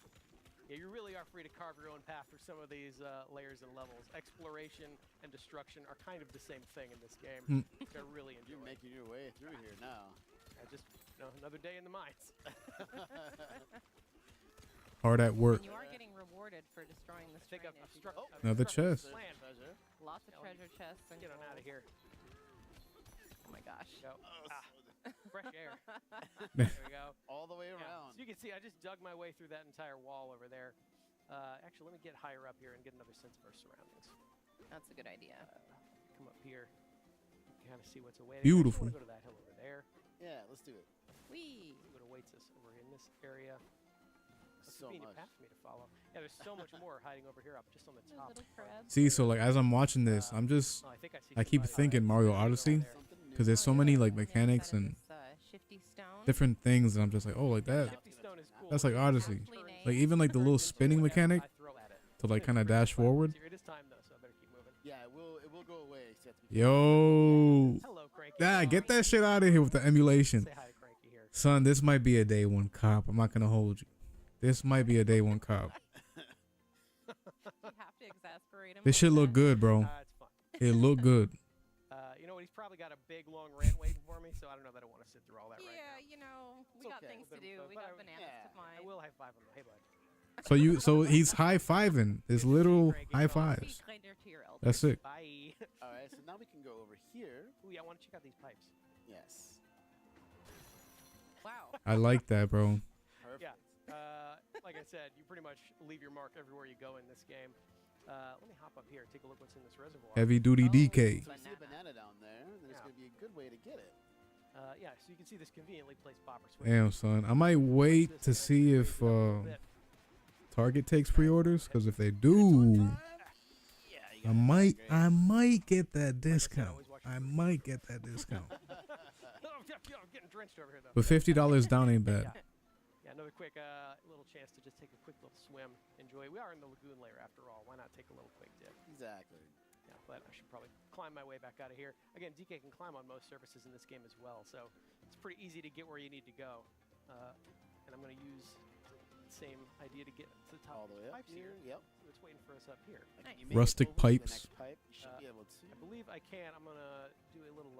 Yeah, you really are free to carve your own path through some of these layers and levels. Exploration and destruction are kind of the same thing in this game, which I really enjoy. You're making your way through here now. Just another day in the mines. Hard at work. And you are getting rewarded for destroying this Think terrain I've as you struck go. Another struck chest. this land. Treasure. Lots of treasure chests and Get on out of gold. here. Oh my gosh. Go. Oh, Ah, so fresh air. There we go. all the way Yeah. around. So you can see I just dug my way through that entire wall over there. Actually, let me get higher up here and get another sense of our surroundings. That's a good idea. Come up here. Kind of see what's awaiting. Beautiful. I wanna go to that hill over there. Yeah, let's do it. Whee! See what awaits us over in this area. That's So a convenient much. path for me to follow. Yeah, there's so much more hiding over here up just on the Those top. little crabs. See, so like as I'm watching this, I'm just Oh, I think I see I keep somebody. thinking Mario Somebody Odyssey over there. Something new. because there's so Oh, many yeah, like on the other mechanics side of and this, shifty stone. different things, and I'm just like, oh, like that. Shifty stone is cool. That's like It Odyssey. turns Like even like the little into spinning whatever mechanic I throw at it. to like It's kind of pretty dash fun. forward. It is time though, so I better keep moving. Yeah, it will go away. So you have to be Yo, Hello, Cranky. ah, get that shit out of here with the emulation, Say hi to Cranky here. son. This might be a day one cop. I'm not gonna hold you. This might be a day one cop. You have to exasperate him. This shit look good, bro. It's fun. It look good. You know what? He's probably got a big, long rant waiting for me, so I don't know that I want to sit through all that right Yeah, now. you know, we It's got okay. things But- to do. We but got I- bananas yeah, to find. I will high five him. Hey, bud. So he's high fiving. His little high Be fives. kinder to your elders. That's sick. Bye. All right, so now we can go over here. Ooh, yeah, I want to check out these pipes. Yes. Wow. I like that, bro. Perfect. Yeah. Like I said, you pretty much leave your mark everywhere you go in this game. Let me hop up here and take a look what's in this reservoir. Heavy duty Oh. DK. So we see a banana down there, and there's Yeah. going to be a good way to get it. Yeah, so you can see this conveniently placed popper switch. Damn, son. I might wait to see if Target takes pre-orders, because if they do, Yeah, I might get that discount. I might get that discount. I'm getting drenched over here, though. But $50 down ain't bad. Yeah, another quick little chance to just take a quick little swim. Enjoy. We are in the lagoon layer after all. Why not take a little quick dip? Exactly. Yeah, but I should probably climb my way back out of here. Again, DK can climb on most surfaces in this game as well, so it's pretty easy to get where you need to go. And I'm going to use the same idea to get to the top All of the the way up pipes here. here. Yep. So it's waiting for us up here. Like, Nice. you make it Rustic over to the pipes. next pipe. You should be able to. I believe I can. I'm going to do a little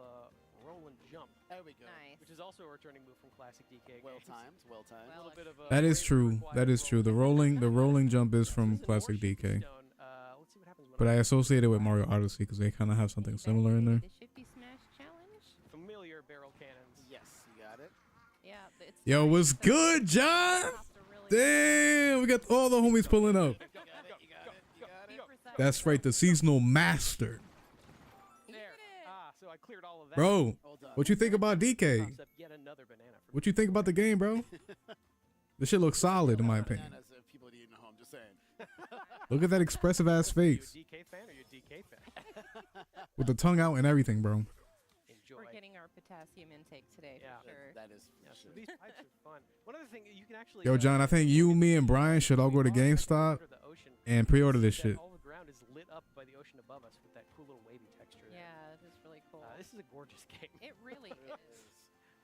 roll and jump, There we go. Nice. which is also a returning move from classic DK Well games. timed. Well timed. A little bit of a That is bravery true. required That is roll true. The and rolling jump is This from is an classic ore shifty DK. stone. Let's see what happens when But I I associate it with Mario Odyssey because they kind of have something similar in there. The Shifty Smash Challenge? familiar barrel cannons. Yes, you got it. Yeah, but it's Yo, free, what's so good, you John? have to really Damn, we got all the homies pulling up. You got it. You got it. You got be it. precise. That's right, the seasonal master. You There. did it. So I cleared all of that. Bro, Well done. what you think about DK? Pops up yet another banana for What me you think about the game, bro? This shit looks solid in my opinion. Bananas if people didn't know. I'm just saying. Look at that expressive ass Are you a face DK fan or you a DK fan? with the tongue out and everything, bro. Enjoy. We're getting our potassium intake today Yeah. for sure. That is Yeah, so for sure. these pipes are fun. One other thing you can actually. Yo, John, I think you, me, and Brian should all go to GameStop under the ocean, and pre-order this that shit. All the ground is lit up by the ocean above us with that cool little wavy texture. there. Yeah, it is really cool. This is a gorgeous game. It really It is.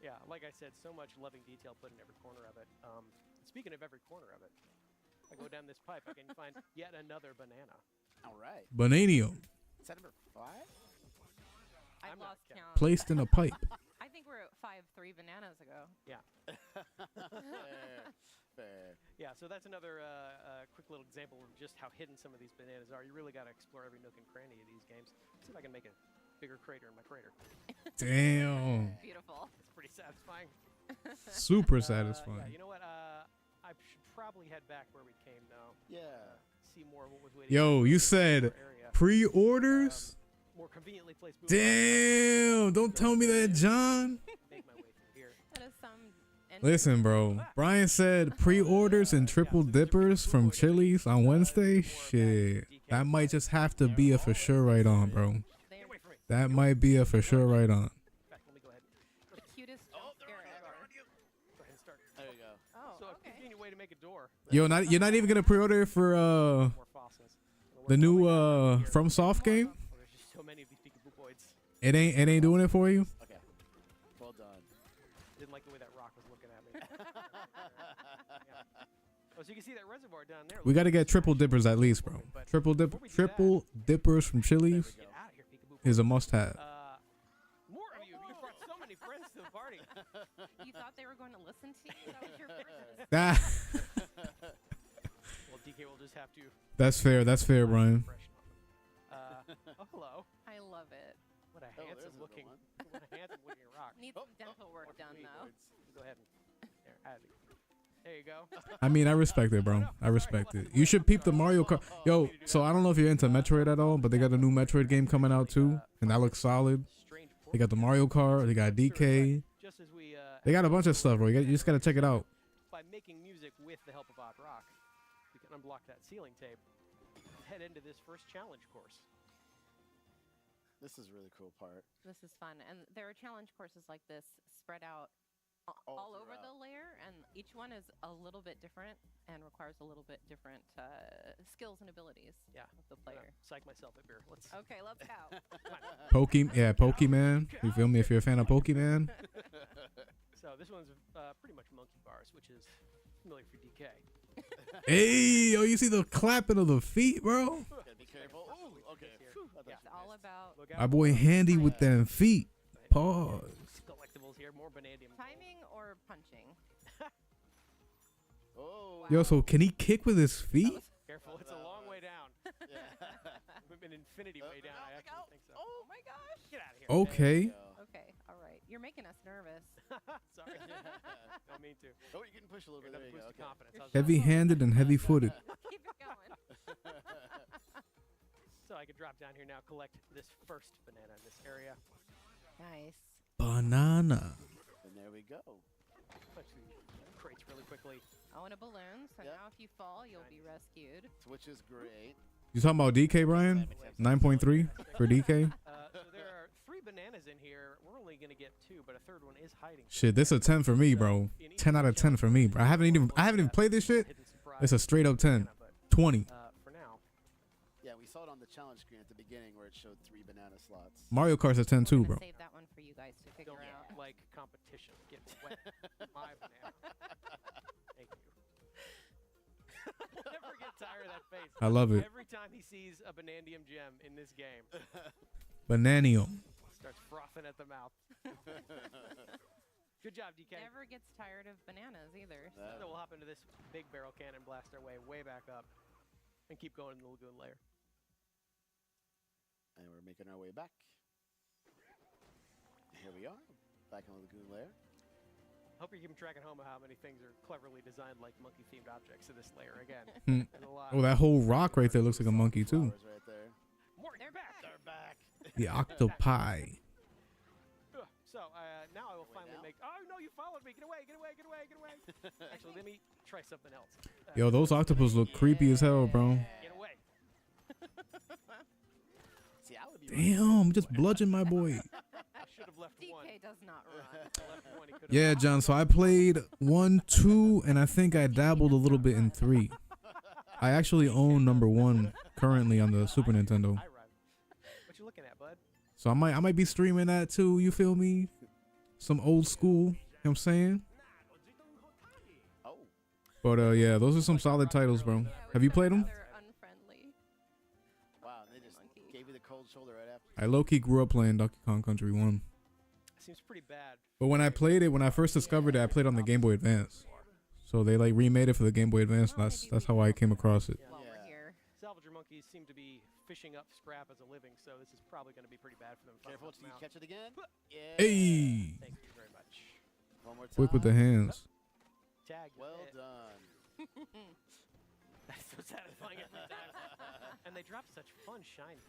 Yeah, like I said, so much loving detail put in every corner of it. Speaking of every corner of it, I go down this pipe, I can find yet another banana. All right. Bananium Is that number 5? I I'm not lost counting. count. placed in a pipe. I think we're at 5 3 bananas ago. Yeah. Fair. Fair. Yeah, so that's another quick little example of just how hidden some of these bananas are. You really got to explore every nook and cranny of these games. See if I can make a bigger crater in my crater. Damn. Beautiful. It's pretty satisfying. Super Yeah, satisfying. you know what? I should probably head back where we came now. Yeah. See more of what was waiting. Yo, you said pre-orders? More conveniently placed. Damn. Don't tell me that, John. Make my way through here. That is some. Listen, bro. Brian said pre-orders and triple dippers from Chili's on Wednesday. Shit. That might just have to be a for sure right on, bro. Get away from me. That might be a for sure right on. In fact, let me go ahead. The cutest jump scare ever. Go ahead and start. There you go. Oh, So a okay. convenient way to make a door. Yo, you're not even gonna pre-order for More fossils. the new FromSoft game? Oh, there's just so many of these peekaboo-boids. It ain't doing it for you. Okay. Well done. Didn't like the way that rock was looking at me. Oh, so you can see that reservoir down there. We gotta get triple dippers at least, bro. Triple dippers from Chili's Get out of here, peekaboo. is a must-have. More of you. You brought so many friends to the party. You thought they were going to listen to you? That was your first. Ah, Well, DK will just have to. that's fair. That's fair, Brian. Oh, hello. I love it. What a there's handsome a good looking, one. what a handsome looking rock. Needs some dental work done though. Go ahead and there you go. I mean, I respect it, bro. I respect it. You should peep the Mario Kart. Yo, so I don't know if you're into Metroid at all, but they got a new Metroid game coming out too, and that looks solid. They got the Mario Kart. They got DK. Just as we They got a bunch of stuff, bro. You just gotta check it out. by making music with the help of Op Rock, we can unblock that ceiling tape. Head into this first challenge course. This is a really cool part. This is fun, and there are challenge courses like this spread out all over the layer, and each one is a little bit different and requires a little bit different skills and abilities Yeah. of the player. Psych myself up here. Let's. Okay, let's go. Pokemon. You feel me? If you're a fan of Pokemon. So this one's pretty much monkey bars, which is familiar for DK. Hey, yo, you see the clapping of the feet, bro? Okay, be careful. Ooh, okay. Phew, I thought Yeah. you It's all missed. about Look out. My boy Handy with them feet. Pause. Collectibles here, more bananium. timing or punching. Oh. Yo, so can he kick with his feet? Careful, it's a long way down. Yeah. An infinity way down. I actually think so. Oh my gosh. Get out of here. Okay. Okay, all right. You're making us nervous. Sorry. Don't mean to. Oh, you can push a little bit. Another There you boost go. of Okay. confidence. How's that? Heavy-handed and heavy-footed. Keep it going. So I could drop down here now, collect this first banana in this area. Nice. Banana. And there we go. Punch these crates really quickly. Oh, and a balloon. So Yeah. now if you fall, you'll be rescued. Which is great. You talking about DK, Brian? 9.3 for DK. So there are 3 bananas in here. We're only gonna get 2, but a third one is hiding. Shit, this a 10 for me, bro. 10 out of 10 for me, bro. I haven't even played this shit. Hidden surprise It's a straight up 10. banana, but, 20. for now, Yeah, we saw it on the challenge screen at the beginning where it showed 3 banana slots. Mario Kart's a 10 We're too, gonna bro. Save that one for you guys to figure don't out. like competition. Get wet. My banana. Thank you. We'll never get tired of that face. I love it. Every time he sees a bananium gem in this game, Bananium. starts frothing at the mouth. Good job, DK. Never gets tired of bananas either. So. So we'll hop into this big barrel cannon, blast our way back up, and keep going in the lagoon layer. And we're making our way back. Here we are, back on the lagoon layer. Hope you're keeping track at home of how many things are cleverly designed like monkey-themed objects in this layer again. Hmm. There's a lot. Oh, that whole rock right there looks like a monkey too. Flowers right there. More, they're back. They're back. The octopi. So now I will Way finally down? make. Oh no, you followed me! Get away! Get away! Get away! Get away! Actually, let me try something else. Yo, those octopus look creepy as hell, bro. Get away! See, I would be Damn, just bludgeon my boy. I should have left one. DK does not run. I left one. He could've Yeah, popped. John. So I played 1, 2, and I think I dabbled a little bit in 3. I actually own number 1 currently on the Super Nintendo. I run. What you looking at, bud? So I might be streaming that too. You feel me? Some old school. You know what I'm saying? Oh, But yeah, those are some solid titles, bro. Yeah, we Have you found played them? They're unfriendly. wow. They just Monkey. gave you the cold shoulder right after. I low-key grew up playing Donkey Kong Country 1. Seems pretty bad. But when I played it, when I first discovered it, I played on the Game Boy Advance. So So they like remade it for the Game Boy Advance. Well, That's maybe how we I can came across it. While we're Yeah. here. Salvager monkeys seem to be fishing up scrap as a living, so this is probably going to be pretty bad for them. if I Careful help till them you out. catch it again. Yeah. Hey, Thank you very much. One more time. quick with the hands. Tag. Well done. That's so satisfying every time. And they drop such fun shiny.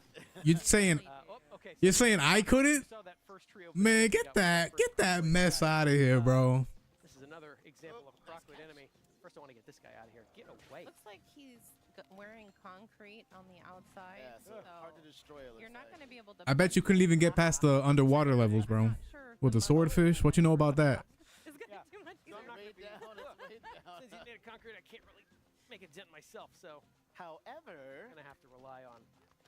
You're saying Okay. you're saying I couldn't? You saw that first trio Man, we get got with the first that crocodile mess attack. out of here, bro. This is another example of a crocodile enemy. First, I want to get this guy out of here. Get away. Looks like he's wearing concrete on the outside. Yeah, so hard to destroy. It You're looks not like. going to be able to. I bet you couldn't even get past the underwater levels, bro. I'm not sure if With the boat swordfish, what you know about that? is going to Yeah. do much So I'm either. not Way gonna be- down, it's way down. Since he's made of concrete, I can't really make a dent myself, so However, I'm going to have to rely on.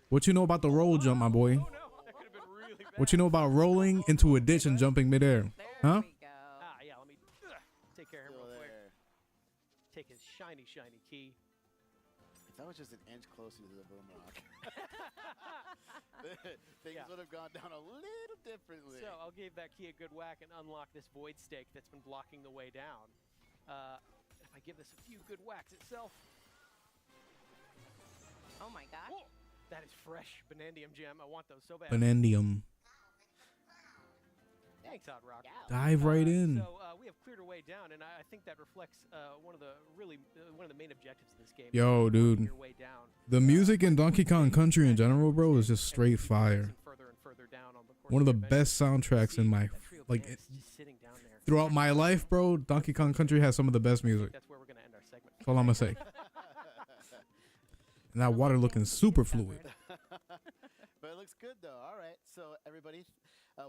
What you know about the roll jump, my boy? Oh, no. That could have been really bad. What you know about rolling into a ditch and jumping midair? There Huh? we go. Ah, yeah, let me take care of him still real quick. there. Take his shiny, shiny key. If that was just an inch closer to the boom rock, things Yeah. would have gone down a little differently. So I'll give that key a good whack and unlock this void stake that's been blocking the way down. If I give this a few good whacks itself. Oh my God. Whoa, that is fresh Banandium gem. I want those so bad. Banandium. Thanks, Hot Rock. Dive right in. So we have cleared our way down, and I think that reflects one of the main objectives of this game. Yo, is working dude. your way down. The music in Donkey Kong Country in general, bro, is just straight fire. Further and further down on the course One of the your adventure. best soundtracks in my That trio like band is just sitting down there. throughout my life, bro. Donkey Kong Country has some of the best music. That's where we're gonna end our segment. That's all I'm gonna say. And that water looking super fluid. But it looks good though. All right. So everybody,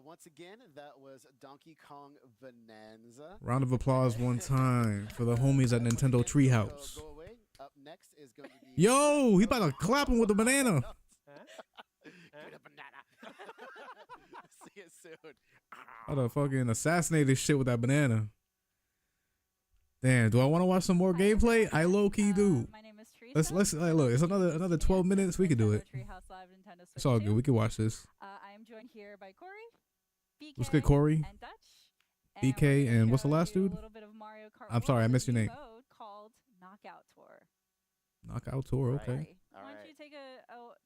once again, that was Donkey Kong Bonanza. Round of applause one time for the homies at Nintendo Treehouse. Go away. Up next is going to be. Yo, he about to clap him with a banana. Give me the banana. See you soon. About to fucking assassinate this shit with that banana. Damn, do I want to watch some more gameplay? I low key do. My name is Teresa. Let's look. It's another 12 minutes. We could do it. Treehouse Live Nintendo Switch It's all 2. good. We can watch this. I am joined here by Corey, BK, What's good, Corey? and Dutch. BK, we're gonna and what's the show last you dude? A little bit of Mario Kart I'm sorry, I World, missed a your new name. Mode called Knockout Tour. Knockout tour. Okay. Corey, All why don't right. you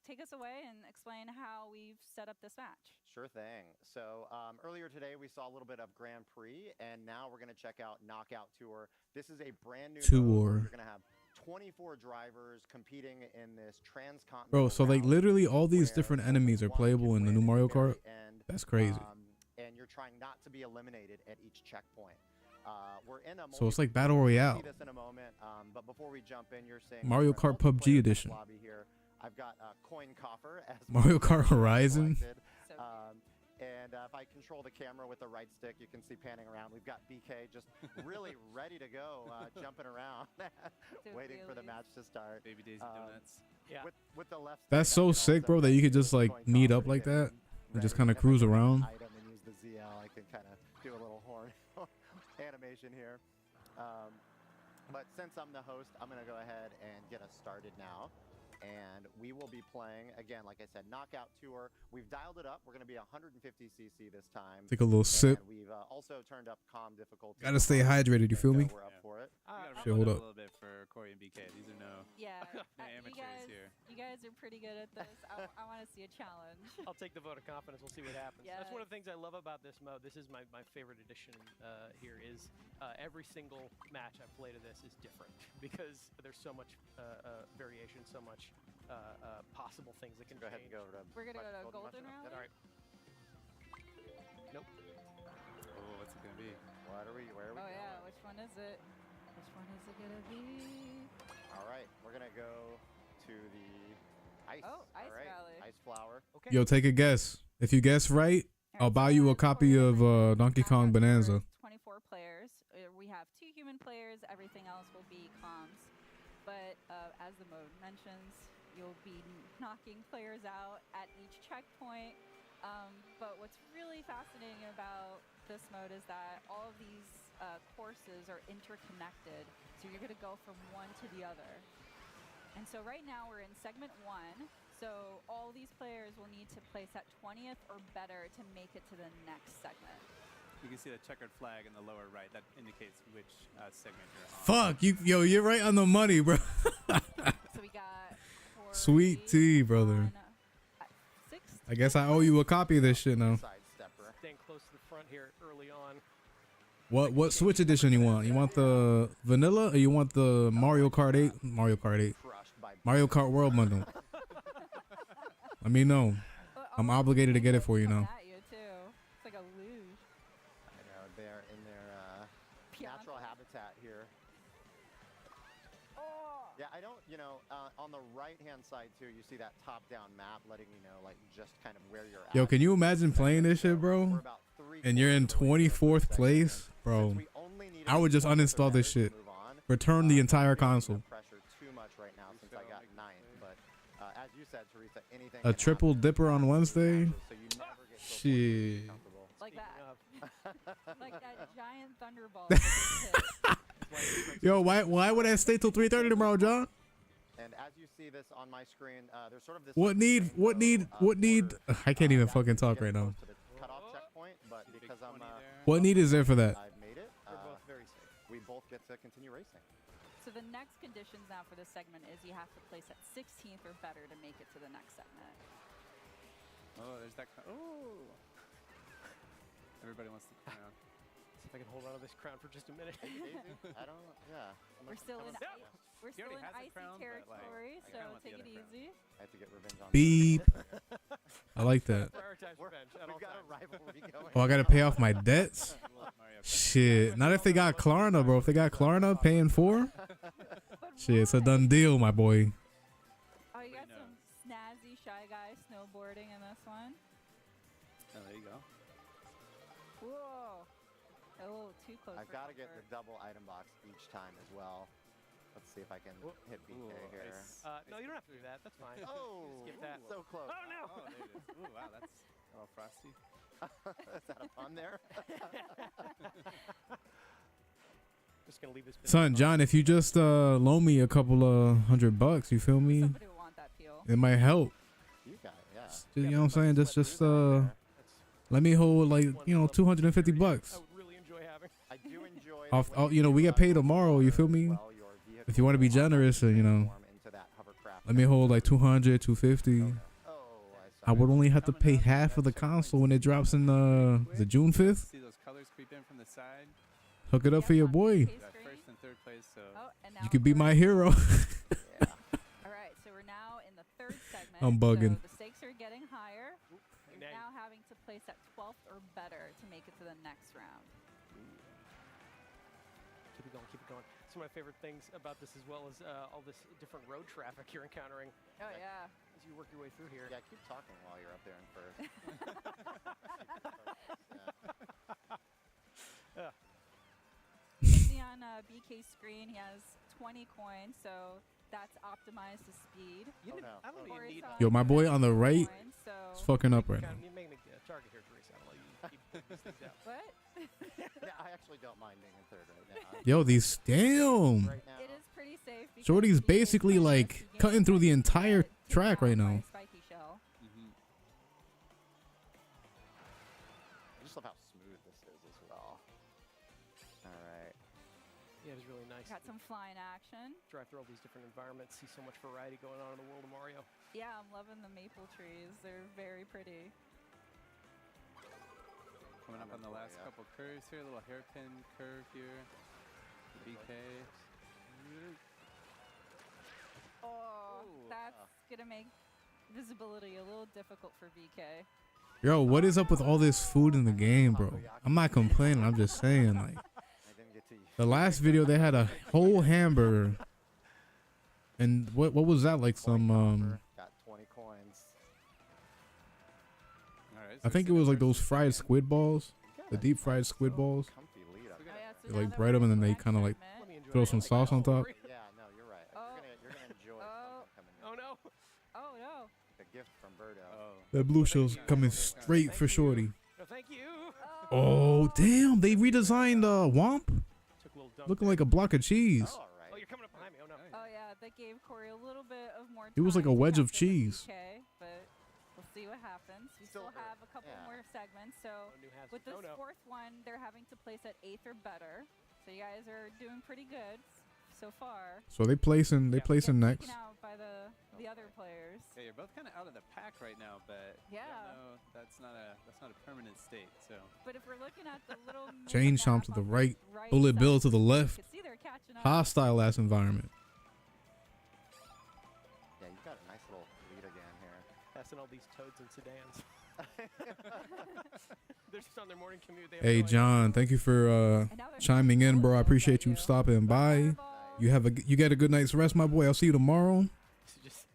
take us away and explain how we've set up this match? Sure thing. So earlier today we saw a little bit of Grand Prix, and now we're going to check out Knockout Tour. This is a brand new mode where Tour. you're going to have 24 drivers competing in this transcontinental. Bro, so like route literally all these where different only enemies are one playable can in the win new at Mario very Kart. end, That's crazy. and you're trying not to be eliminated at each checkpoint. We're in a So it's like multiplayer Battle mode. We'll Royale. see this in a moment, but before we jump in, you're saying Mario we're in a Kart PUBG multiplayer edition. lobby here. I've got Coin Coffer as Mario my Kart Horizon. selected. So And if I control the camera with the right stick, you can see panning around. We've got BK just really ready to go, jumping around, waiting for the wheelies. match to start. Baby Daisy Um, Donuts. Yeah. With the left. That's stick, I so can sick, also bro, that you could do just, like, coin meet coffer up to like get that them and just ready. kinda If I cruise get an around. Item and use the ZL, I can kind of do a little horn animation here. But since I'm the host, I'm going to go ahead and get us started now. And we will be playing, again, like I said, Knockout Tour. We've dialed it up. We're going to be 150cc this time. Take a little sip. And we've also turned up calm difficulty. Gotta stay hydrated, you feel me? We're up for it. We gotta Shit, ramp hold it up. a little bit for Corey and BK. These are no yeah, amateurs here. you guys are pretty good at this. I want to see a challenge. I'll take the vote of confidence. We'll see what happens. That's one of the things I love about this mode. This is my favorite addition here is every single match I've played of this is different because there's so much variation, so much possible things that can Go ahead and change. go to. We're gonna go to Golden golden Mushroom. round. All right. Nope. Oh, what's it gonna be? Where are we Oh going? yeah, which one is it? Which one is it gonna be? All right, we're gonna go to the ice. Oh, Ice All right, Valley. Ice flower. Okay. Yo, take a guess. If you guess right, I'll buy you a copy of Donkey Kong Bonanza. 24 players. We have 2 human players. Everything else will be comms. But as the mode mentions, you'll be knocking players out at each checkpoint. But what's really fascinating about this mode is that all of these courses are interconnected. So you're going to go from one to the other. And so right now we're in segment 1. So all these players will need to place at 20th or better to make it to the next segment. You can see the checkered flag in the lower right. That indicates which segment you're on. Fuck you, yo, you're right on the money, bro. So we got Sweet tea, brother. I guess I owe you a copy of this shit now. Sidestepper. Staying close to the front here early on. What Switch edition you want? You want the vanilla or you want the Mario Kart 8? Mario Kart 8. Crushed by Mario Kart World bundle. Let me know. I'm obligated to get it for you now. At you too. It's like a luge. I know they're in their natural habitat here. Yeah, I don't, you know, on the right-hand side too, you see that top-down map letting you know, like, just kind of where you're at. Yo, can you imagine playing this shit, bro? And you're in 24th place, bro. I would just uninstall this shit. Return the entire console. Pressure too much right now since I got 9th, but as you said, Teresa, anything A can triple happen. dipper on Wednesday? So you never get so Shit. comfortable. Like that. Like that giant thunderball. Yo, why would I stay till 3:30 tomorrow, John? And as you see this on my screen, there's sort of this. What need? I can't even fucking talk right now. To the cutoff checkpoint, but because I'm, What need is there for that? I've made it. We're both very safe. We both get to continue racing. So the next conditions now for this segment is you have to place at 16th or better to make it to the next segment. Oh, there's that. Oh. Everybody wants to crown. See if I can hold on to this crown for just a minute. I don't. Yeah. We're still in we're He still already in has the icy crown, but, like, territory, I so kinda want the take it other crown. easy. I have to get revenge on. Beep. I like that. Prioritize revenge at all We've got a times. rivalry going. Oh, I gotta pay off my debts. Shit. Not if they got Klarna, bro. If they got Klarna paying for, shit, it's a done deal, my boy. Oh, you got knows? some snazzy shy guy snowboarding in this one. Oh, there you go. Whoa. Oh, too close. I've for got to get the comfort. double item box each time as well. Let's see if I can hit BK Ooh, here. nice. No, you don't have to do that. That's fine. Oh, Skip that. so close. Oh, no. Oh, there it is. Ooh, wow, that's a little frosty. Is that a pun there? Just gonna leave this. bit Son, alone. John, if you just loan me a couple of $100, you feel me? Somebody will want that peel. It might help. You got it, yeah. Just, you know what I'm saying? Just let me hold like, you know, $250. I would really enjoy having. I do enjoy. Off, you know, we get paid tomorrow. You feel me? If you want to be generous, you know, let me hold like 200, 250. I would only have to pay half of the console when it drops in is it June 5th? See those colors creep in from the side? Hook it up for your boy. You got first and third place, so. Oh, and now You could be my we're- hero. All right, so we're now in the third segment. I'm bugging. So the stakes are getting higher. You're Now now having to place at 12th or better to make it to the next round. Keep it going. Keep it going. Some of my favorite things about this, as well as all this different road traffic you're encountering Oh, yeah. as you work your way through here. Yeah, keep talking while you're up there in first. You can see on BK's screen, he has 20 coins, so that's optimized to speed. You Oh, didn't, no. I don't Corey's even need. on Yo, my boy on the right 20 coins, so is fucking up right now. You're making a target here, Teresa. I'll let you keep these things out. what? Yeah, I actually don't mind being in third right now. Yo, these damn. Right now. It is pretty safe. because Shorty's BK's basically playing like this, he cutting gains through the points, entire but track taken right out by now. a spiky shell. Mm-hmm. I just love how smooth this is as well. All right. Yeah, it was really nice. Got some flying action. Drive through all these different environments, see so much variety going on in the world of Mario. Yeah, I'm loving the maple trees. They're very pretty. Coming up on the last couple curves here, a little hairpin curve here. BK. Oh, that's gonna make visibility a little difficult for VK. Yo, what is up with all this food in the game, bro? I'm not complaining. I'm just saying, like, I didn't get to. the last video they had a whole hamburger, and what was that like? Some Got 20 coins. All right, I think it was like those fried squid balls, the deep fried squid balls. Comfy lead up. Oh, yeah, so They, now like, that bread we're 'em and in then the they kinda, like, segment- Let me enjoy throw it. some Like, sauce on top. Yeah, no, you're right. Oh. You're gonna enjoy Oh. something coming in. Oh no! Oh no. A gift from Birdo. Oh. That blue shell's coming straight for Shorty. No, thank you. Oh damn! They redesigned Womp, Took a little dump looking there. like a block of cheese. Oh, all Oh, right. you're coming up behind me. Oh no. Oh yeah, that gave Corey a little bit of more. It was like time a to wedge of catch up with cheese. VK, but We'll see what happens. We still Still have a couple yeah. more segments. So No new hazards. with this Oh, no. fourth one, they're having to place at 8th or better. So you guys are doing pretty good so far. So they placing Get next. taken out by the other players. Yeah, you're both kind of out of the pack right now, but Yeah. no, that's not a permanent state. So But if we're looking at the little Chain mini Chomp map to the on right, right Bullet Bill side, to the you left. can see they're catching up. Hostile ass environment. Yeah, you've got a nice little lead again here. Passing all these toads and sedans. They're just on their morning commute. They have Hey no idea. John, thank you for And now they're chiming in, bro. I appreciate you stopping by. Fireball. You get a good night's rest, my boy. I'll see you tomorrow. This is just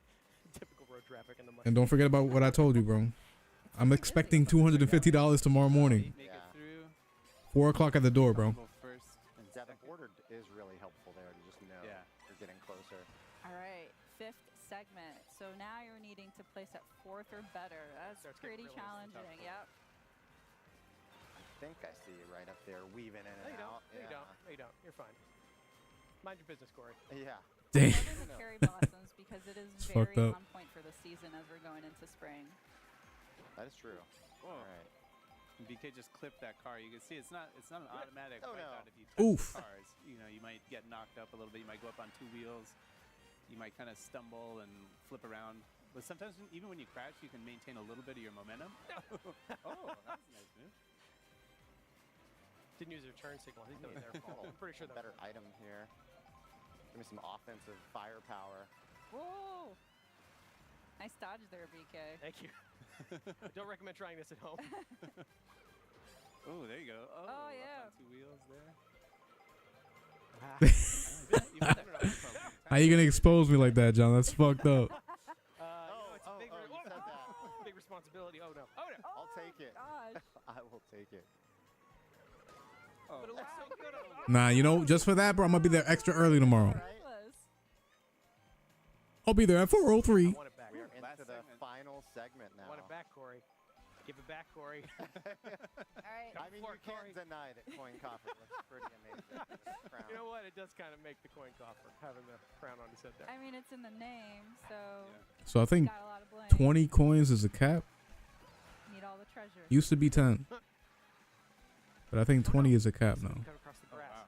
typical road traffic in the And don't forget about what I told you, bro. I'm expecting $250 tomorrow morning. make Yeah. it through. 4 o'clock at the door, bro. Go first. And Devin border is really helpful there to just know Yeah. you're getting closer. All right, 5th segment. So now you're needing to place at 4th or better. That's Starts getting pretty really tough. challenging. Yep. I think I see you right up there weaving in No, and you out. don't. No, you don't. No, you don't. You're fine. Mind your business, Corey. Yeah. Damn. Loving the cherry blossoms because it is It's very fucked up. on point for the season as we're going into spring. That is true. Whoa. All right. BK just clipped that car. You can see it's not an automatic Oh, wipe no. out if you touch Oof. the cars. You know, you might get knocked up a little bit. You might go up on 2 wheels. You might kind of stumble and flip around. But sometimes even when you crash, you can maintain a little bit of your momentum. Oh, that was a nice move. Didn't use their turn signal. I think that was their fault. I'm pretty sure that Better item here. Give me some offensive firepower. Whoa! Nice dodge there, BK. Thank you. I don't recommend trying this at home. Oh, there you go. Oh, Oh, up yeah. on 2 wheels there. Ah. How you gonna expose me like that, John? That's fucked up. You know, it's a big, you said that. big responsibility. Oh no! Oh no! I'll take it. Gosh. I will take it. Oh, But it looks so good. Nah, you know, just for that, bro, I'm gonna be there extra early tomorrow. Ridiculous. I'll be there at 4:03. I want it back. We are Last into the segment. final segment now. I want it back, Corey. Give it back, Corey. All right. I mean, Floor, you can't Corey. deny that coin coffer looks pretty amazing. with this crown. You know what? It does kind of make the coin coffer having the crown on his head there. I mean, it's in the name, so So I think got a lot of blame. 20 coins is a cap. Need all the treasure. Used to be 10, but I think 20 is a cap now. Cut across the Oh, grass. wow.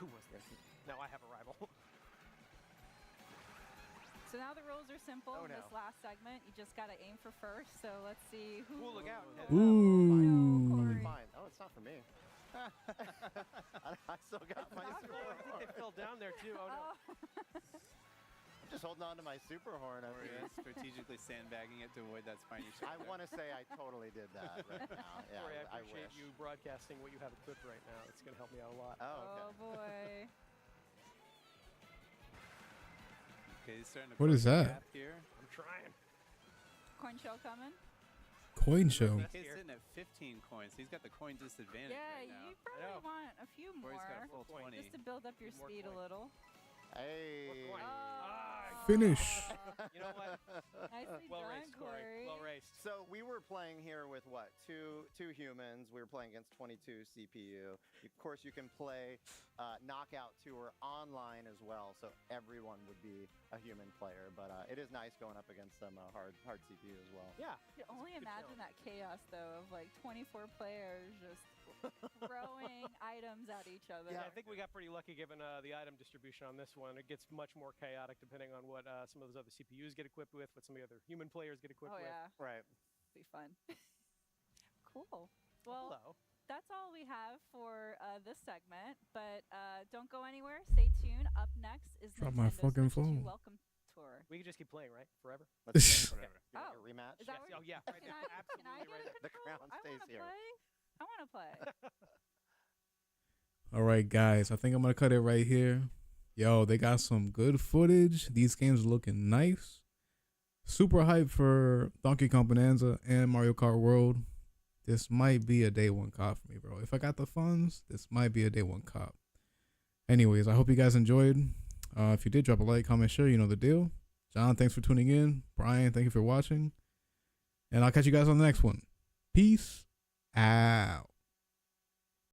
Who was this? Now I have a rival. So now the rules are simple. Oh, In this no. last segment, you just gotta aim for first. So let's see who. Ooh, look out. Ooh. Corey. Fine. Oh, it's not for me. I still got my not super for I think horn. they fell down there too. Oh no. Oh. I'm just holding on to my super horn over Corey here. is strategically sandbagging it to avoid that spiny shot. I want to say I totally did that right now. Yeah, Corey, I I appreciate wish. you broadcasting what you have equipped right now. It's going to help me out a lot. Oh, okay. Oh boy. Okay, he's starting to What is close the that? gap here. I'm trying. Coin show coming. Coin show. Best BK's here. sitting at 15 coins. He's got the coin disadvantage Yeah, right now. you probably know. want a few Corey's got a more full 20. just to build up your More speed coin. a little. Hey. More coin. Ah, Finish. you know what? Nicely Well done, raced, Corey. Well raced. So we were playing here with what? Two humans. We were playing against 22 CPU. Of course, you can play Knockout Tour online as well, so everyone would be a human player. But it is nice going up against some hard CPU as well. Yeah. You can only good imagine that chaos though of like 24 players just throwing items at each other. Yeah, I think we got pretty lucky given the item distribution on this one. It gets much more chaotic depending on what some of those other CPUs get equipped with, what some of the other human players get equipped Oh with. yeah, Right. be fun. Cool. Well, Hello. that's all we have for this segment. But don't go anywhere. Stay tuned. Up next is Drop my Nintendo fucking Switch 2 phone. Welcome Tour. We can just keep playing, right? Forever? Let's do it. Whatever. You want Oh, a rematch? is that Yes. what- Oh, yeah. Right Can now. I Absolutely get right a now. The control? crown I stays wanna here. play. I want to play. All right, guys. I think I'm gonna cut it right here. Yo, they got some good footage. These games are looking nice. Super hyped for Donkey Kong Bonanza and Mario Kart World. This might be a day one cop for me, bro. If I got the funds, this might be a day one cop. Anyways, I hope you guys enjoyed. If you did, drop a like, comment, share. You know the deal. John, thanks for tuning in. Brian, thank you for watching. And I'll catch you guys on the next one. Peace out.